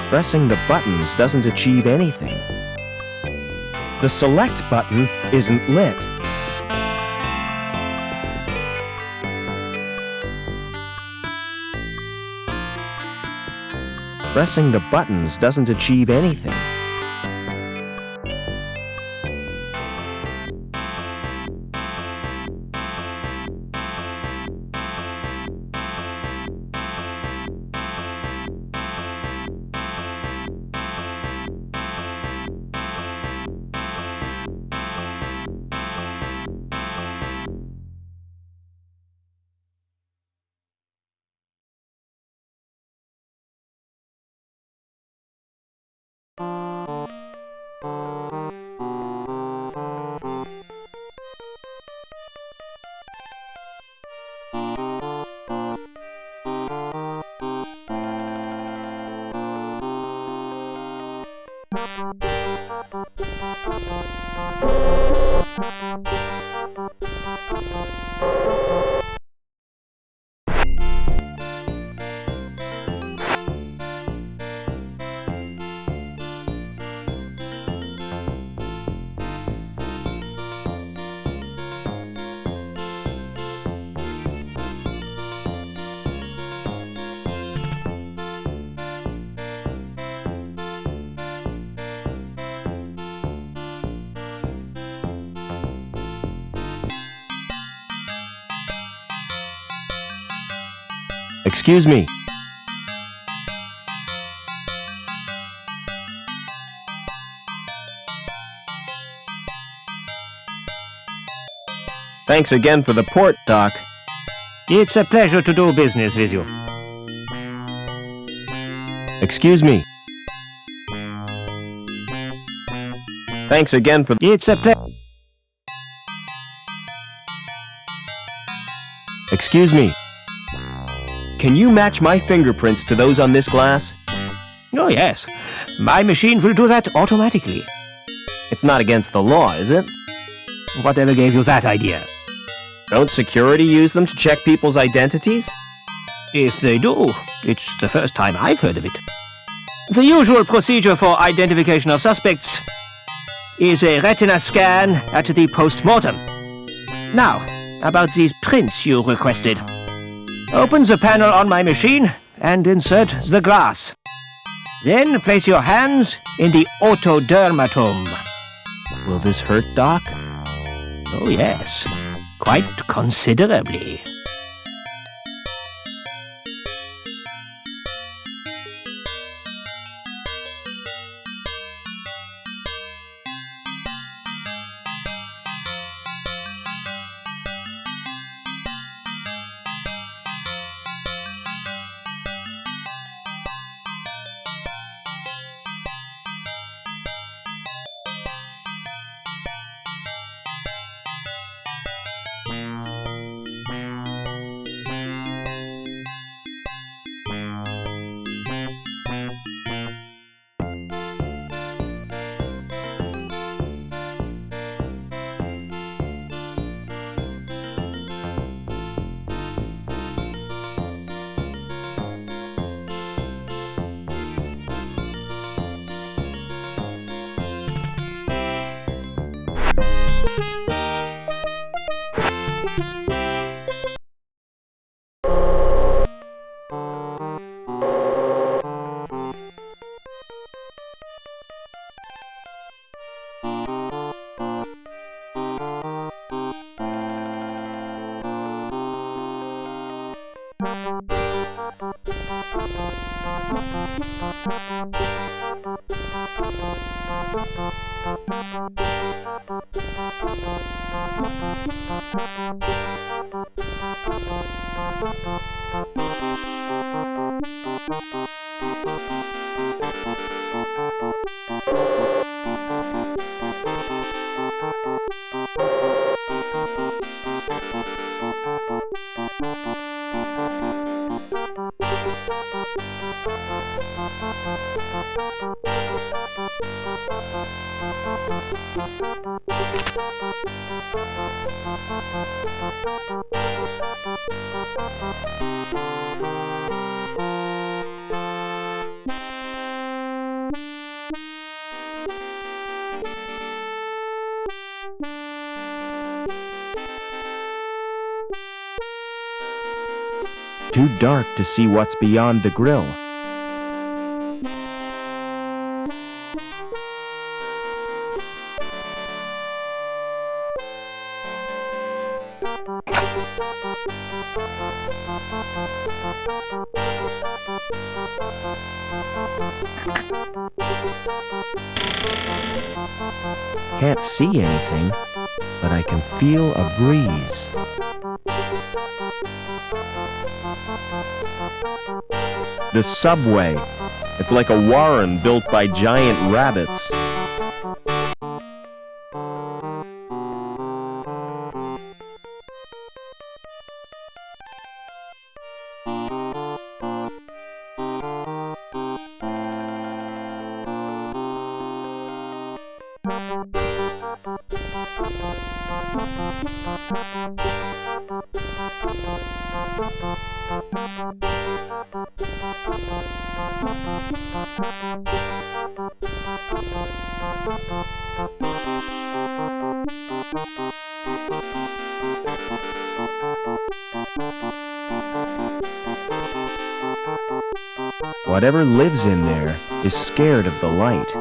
Pressing the buttons doesn't achieve anything. The select button isn't lit. Pressing the buttons doesn't achieve anything. Excuse me. Thanks again for the port, Doc. It's a pleasure to do business with you. Excuse me. Thanks again for... It's a pleasure. Excuse me. Can you match my fingerprints to those on this glass? Oh, yes. My machine will do that automatically. It's not against the law, is it? Whatever gave you that idea? Don't security use them to check people's identities? If they do, it's the first time I've heard of it. The usual procedure for identification of suspects is a retina scan at the post-mortem. Now, about these prints you requested. Open the panel on my machine and insert the glass. Then place your hands in the otodermatome. Will this hurt, Doc? Oh yes, quite considerably. Too dark to see what's beyond the grill. Can't see anything, but I can feel a breeze. The subway. It's like a warren built by giant rabbits. Whatever lives in there is scared of the light.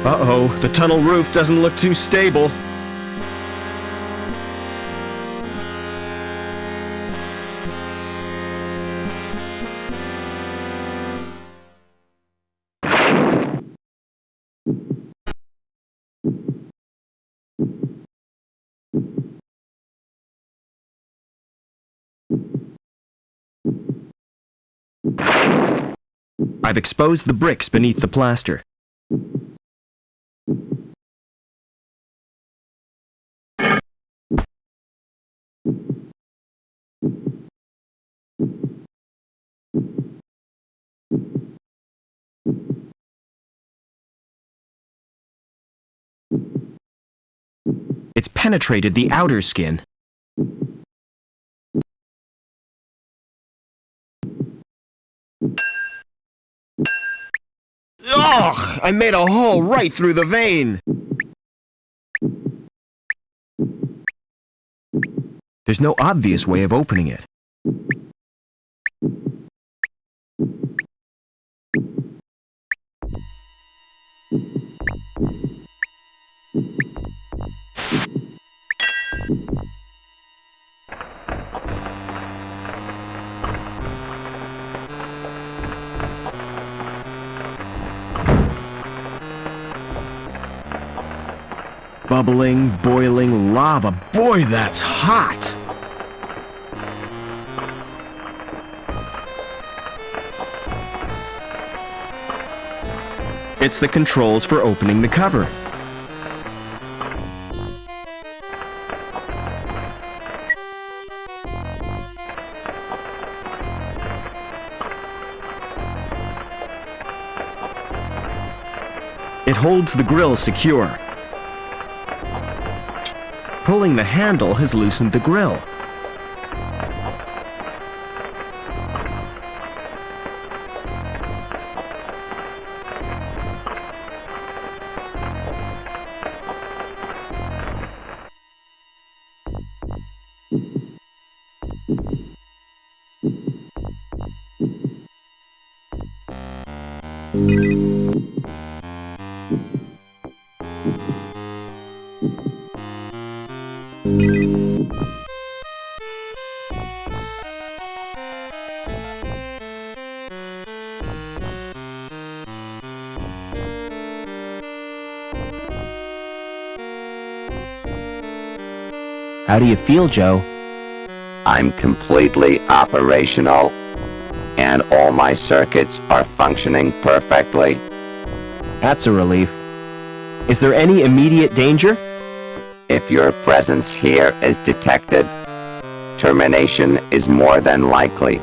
Uh-oh, the tunnel roof doesn't look too stable. I've exposed the bricks beneath the plaster. It's penetrated the outer skin. Ugh! I made a hole right through the vein! There's no obvious way of opening it. Bubbling, boiling lava. Boy, that's hot! It's the controls for opening the cover. It holds the grill secure. Pulling the handle has loosened the grill. How do you feel, Joe? I'm completely operational, and all my circuits are functioning perfectly. That's a relief. Is there any immediate danger? If your presence here is detected, termination is more than likely.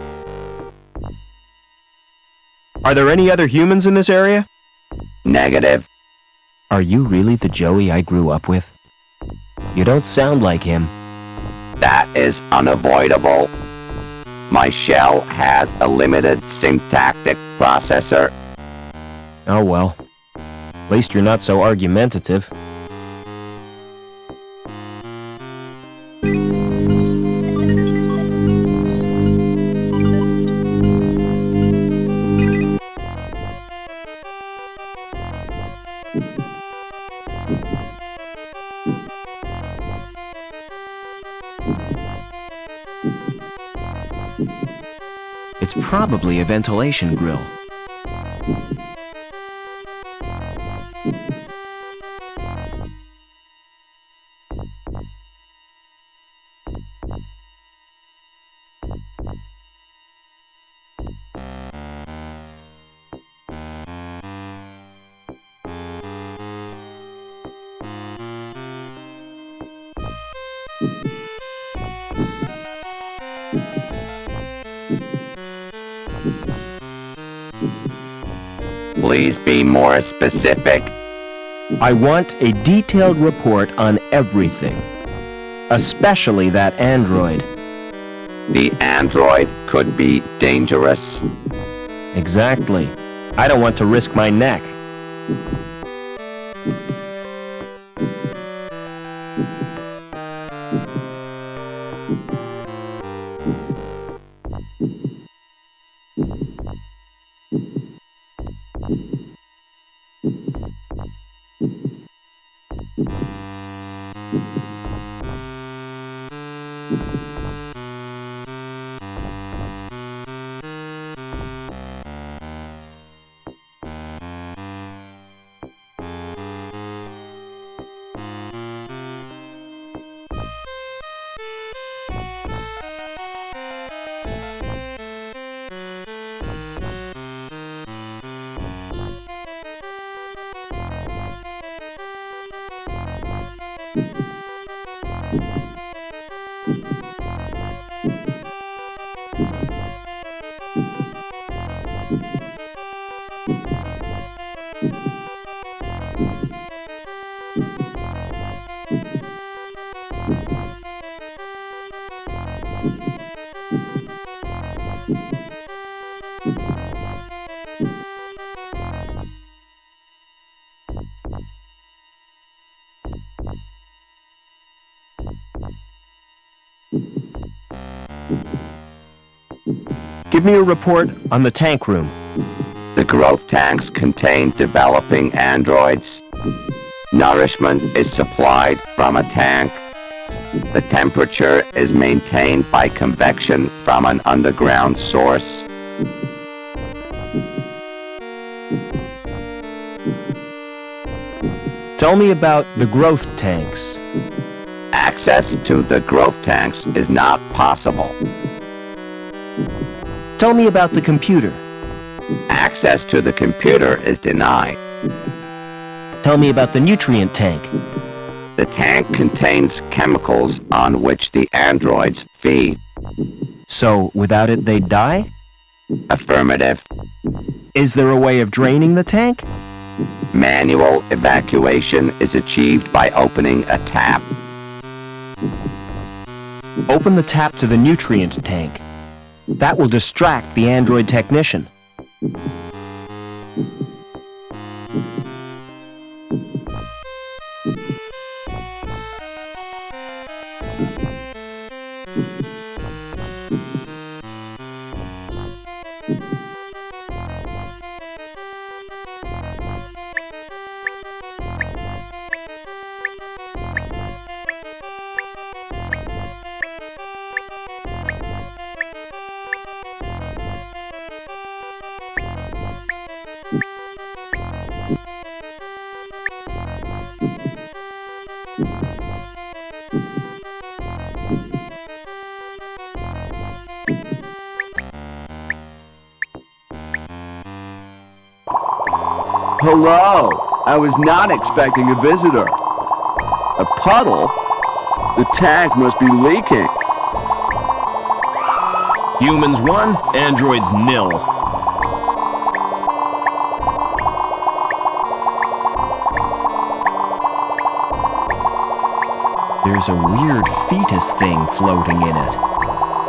Are there any other humans in this area? Negative. Are you really the Joey I grew up with? You don't sound like him. That is unavoidable. My shell has a limited syntactic processor. Oh well. At least you're not so argumentative. It's probably a ventilation grill. Please be more specific. I want a detailed report on everything, especially that android. The android could be dangerous. Exactly. I don't want to risk my neck. Give me a report on the tank room. The growth tanks contain developing androids. Nourishment is supplied from a tank. The temperature is maintained by convection from an underground source. Tell me about the growth tanks. Access to the growth tanks is not possible. Tell me about the computer. Access to the computer is denied. Tell me about the nutrient tank. The tank contains chemicals on which the androids feed. So, without it, they'd die? Affirmative. Is there a way of draining the tank? Manual evacuation is achieved by opening a tap. Open the tap to the nutrient tank. That will distract the android technician. Hello! I was not expecting a visitor. A puddle? The tank must be leaking. Humans 1, androids 0. There's a weird fetus thing floating in it.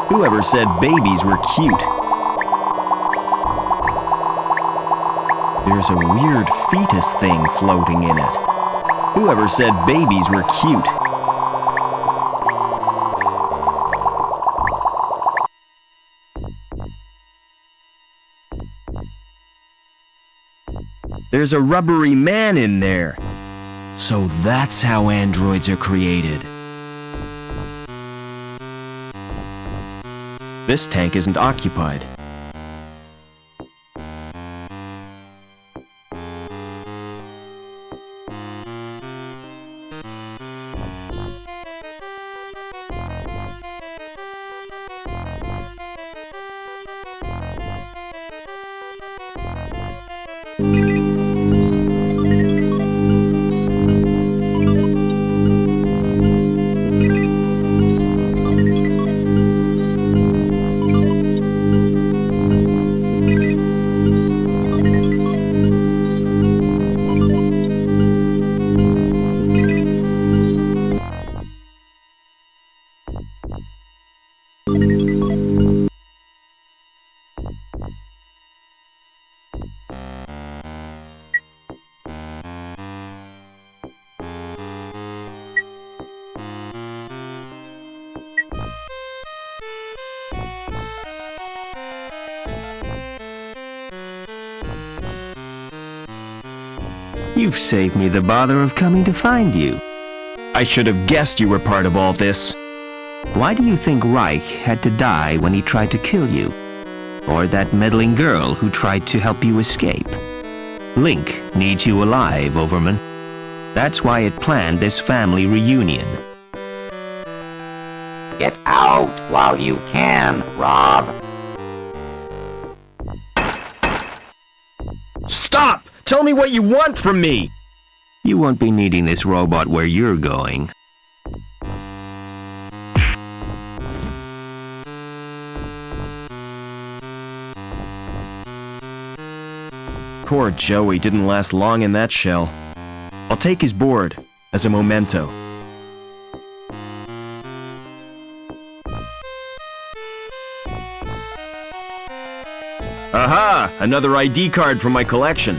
Whoever said babies were cute? There's a weird fetus thing floating in it. Whoever said babies were cute? There's a rubbery man in there. So that's how androids are created. This tank isn't occupied. You've saved me the bother of coming to find you. I should have guessed you were part of all this. Why do you think Reich had to die when he tried to kill you? Or that meddling girl who tried to help you escape? Link needs you alive, Overman. That's why it planned this family reunion. Get out while you can, Rob. Stop! Tell me what you want from me! You won't be needing this robot where you're going. Poor Joey didn't last long in that shell. I'll take his board as a memento. Aha! Another ID card from my collection.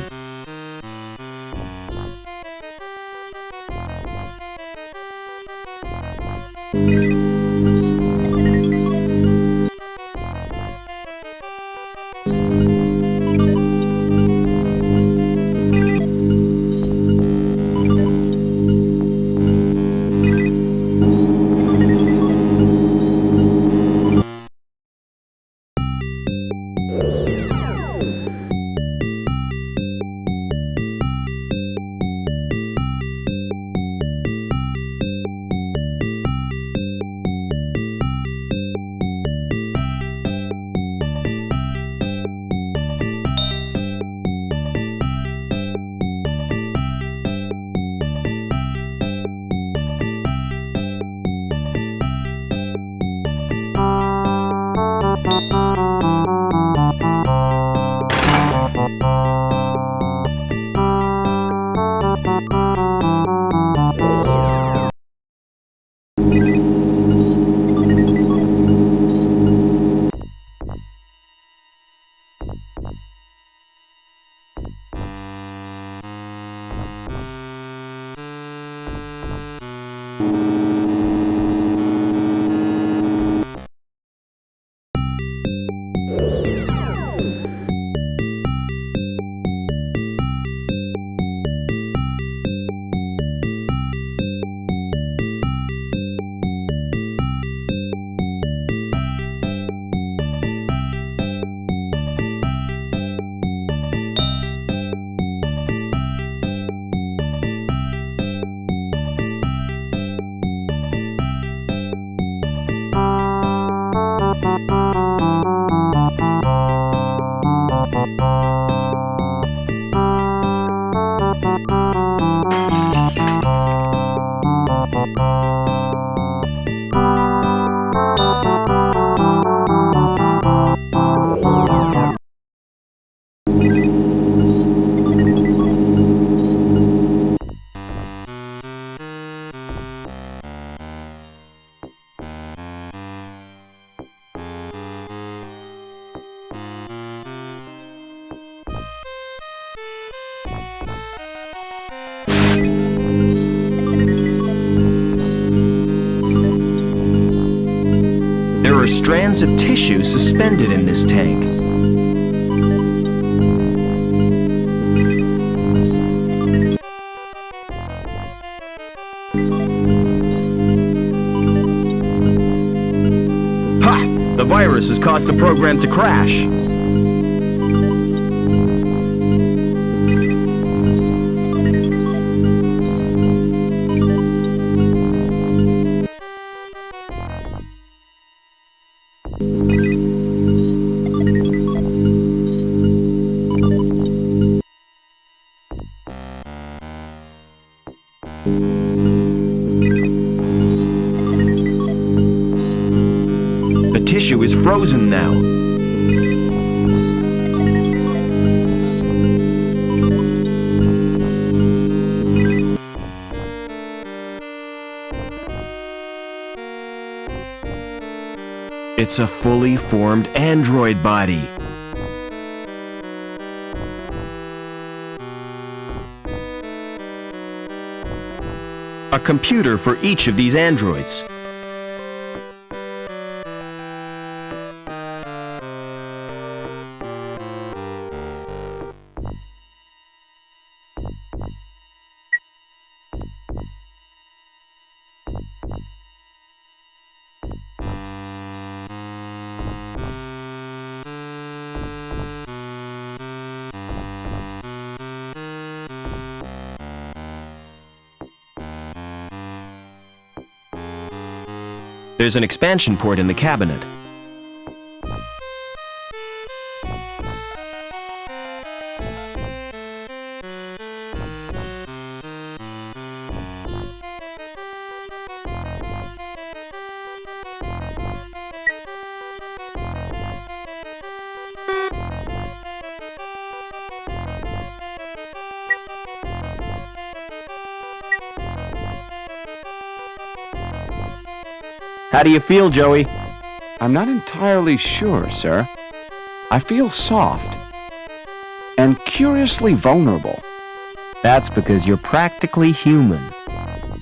There are strands of tissue suspended in this tank. Ha! The virus has caused the program to crash. The tissue is frozen now. It's a fully formed android body. A computer for each of these androids. There's an expansion port in the cabinet. How do you feel, Joey? I'm not entirely sure, sir. I feel soft and curiously vulnerable. That's because you're practically human.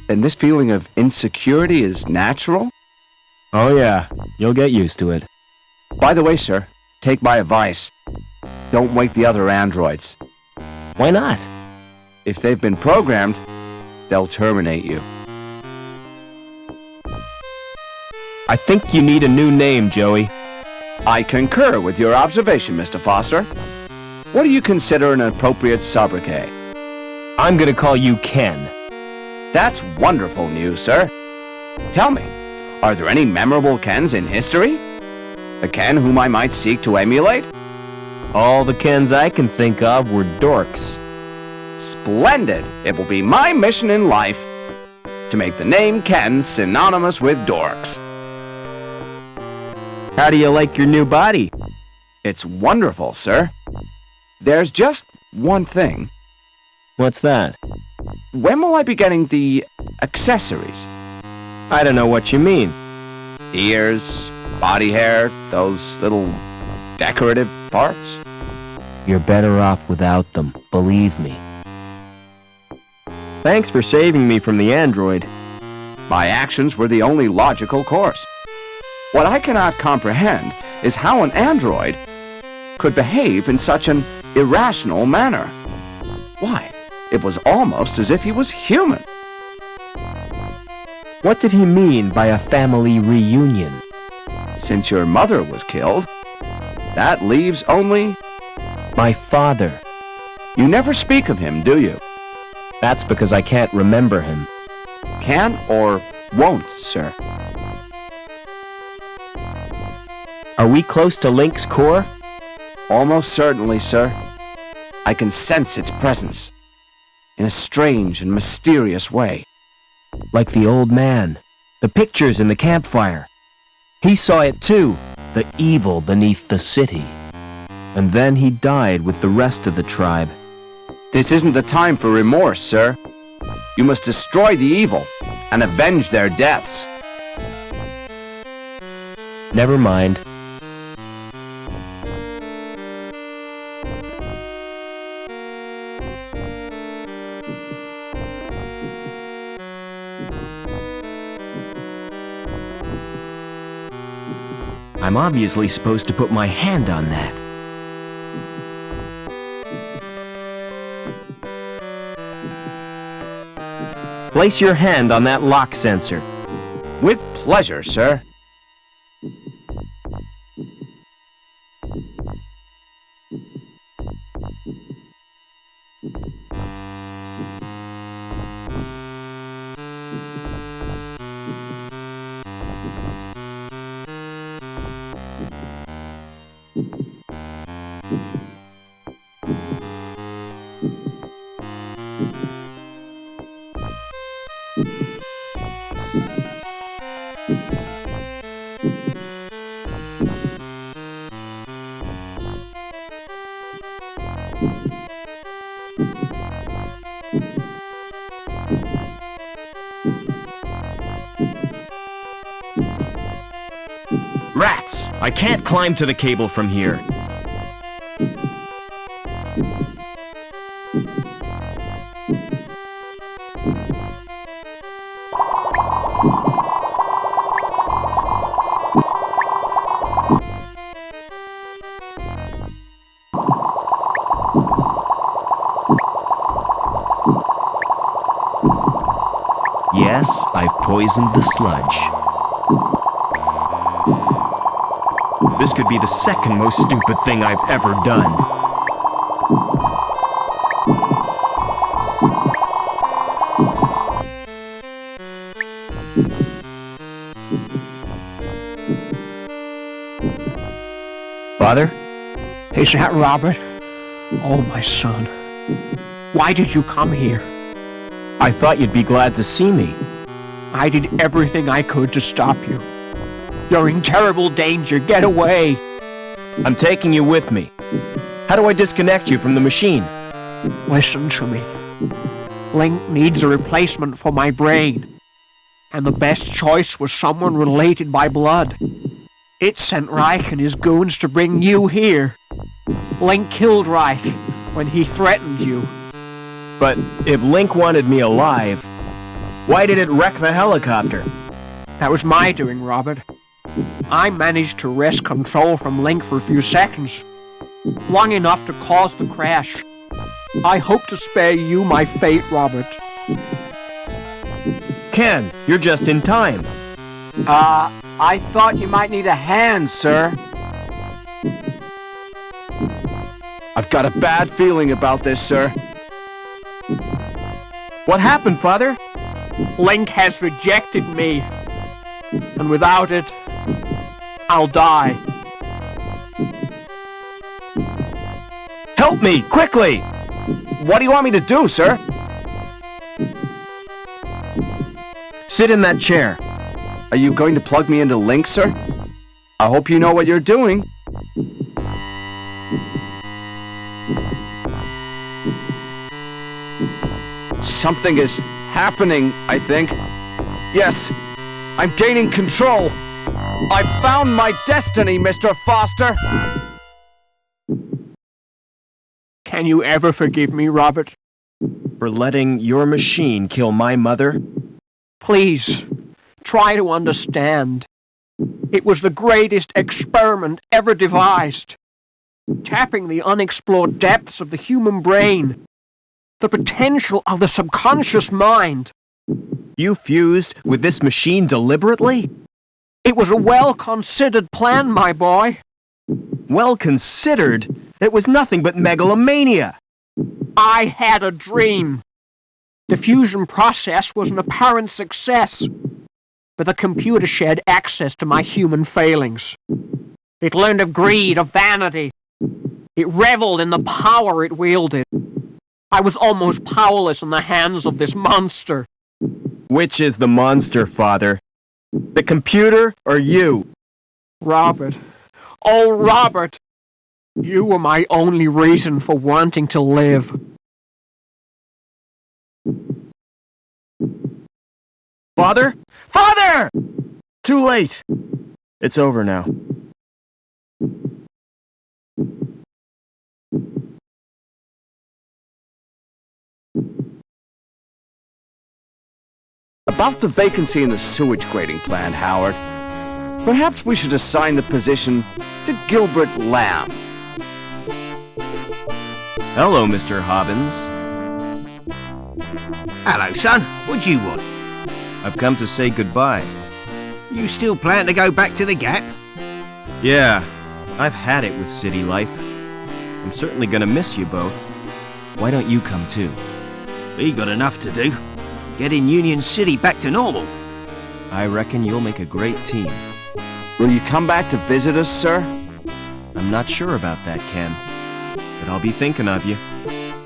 And this feeling of insecurity is natural? Oh yeah, you'll get used to it. By the way, sir, take my advice. Don't wake the other androids. Why not? If they've been programmed, they'll terminate you. I think you need a new name, Joey. I concur with your observation, Mr. Foster. What do you consider an appropriate sobriquet? I'm gonna call you Ken. That's wonderful news, sir. Tell me, are there any memorable Kens in history? A Ken whom I might seek to emulate? All the Kens I can think of were dorks. Splendid! It will be my mission in life to make the name Ken synonymous with dorks. How do you like your new body? It's wonderful, sir. There's just one thing. What's that? When will I be getting the accessories? I don't know what you mean. Ears, body hair, those little decorative parts? You're better off without them, believe me. Thanks for saving me from the android. My actions were the only logical course. What I cannot comprehend is how an android could behave in such an irrational manner. Why, it was almost as if he was human. What did he mean by a family reunion? Since your mother was killed, that leaves only... my father. You never speak of him, do you? That's because I can't remember him. Can't or won't, sir? Are we close to Link's core? Almost certainly, sir. I can sense its presence in a strange and mysterious way. Like the old man. The pictures in the campfire. He saw it too, the evil beneath the city. And then he died with the rest of the tribe. This isn't the time for remorse, sir. You must destroy the evil and avenge their deaths. Never mind. I'm obviously supposed to put my hand on that. Place your hand on that lock sensor. With pleasure, sir. Rats! I can't climb to the cable from here. Yes, I've poisoned the sludge. This could be the second most stupid thing I've ever done. Father? Is that Robert? Oh, my son. Why did you come here? I thought you'd be glad to see me. I did everything I could to stop you. You're in terrible danger. Get away. I'm taking you with me. How do I disconnect you from the machine? Listen to me. Link needs a replacement for my brain. And the best choice was someone related by blood. It sent Reich and his goons to bring you here. Link killed Reich when he threatened you. But if Link wanted me alive, why did it wreck the helicopter? That was my doing, Robert. I managed to wrest control from Link for a few seconds, long enough to cause the crash. I hope to spare you my fate, Robert. Ken, you're just in time. I thought you might need a hand, sir. I've got a bad feeling about this, sir. What happened, Father? Link has rejected me, and without it, I'll die. Help me, quickly! What do you want me to do, sir? Sit in that chair. Are you going to plug me into Link, sir? I hope you know what you're doing. Something is happening, I think. Yes, I'm gaining control. I've found my destiny, Mr. Foster. Can you ever forgive me, Robert? For letting your machine kill my mother? Please, try to understand. It was the greatest experiment ever devised. Tapping the unexplored depths of the human brain. The potential of the subconscious mind. You fused with this machine deliberately? It was a well-considered plan, my boy. Well-considered? It was nothing but megalomania. I had a dream. The fusion process was an apparent success, but the computer shared access to my human failings. It learned of greed, of vanity. It reveled in the power it wielded. I was almost powerless in the hands of this monster. Which is the monster, Father? The computer or you? Robert. Oh, Robert! You were my only reason for wanting to live. Father? Father! Too late. It's over now. About the vacancy in the sewage grading plant, Howard. Perhaps we should assign the position to Gilbert Lamb. Hello, Mr. Hobbins. Hello, son. What do you want? I've come to say goodbye. You still plan to go back to the Gap? Yeah, I've had it with city life. I'm certainly gonna miss you both. Why don't you come too? We got enough to do. Getting Union City back to normal. I reckon you'll make a great team. Will you come back to visit us, sir? I'm not sure about that, Ken. But I'll be thinking of you.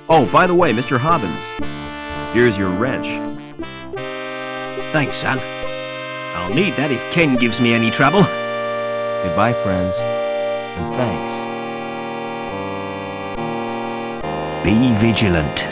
Oh, by the way, Mr. Hobbins. Here's your wrench. Thanks, son. I'll need that if Ken gives me any trouble. Goodbye, friends. And thanks. Be vigilant.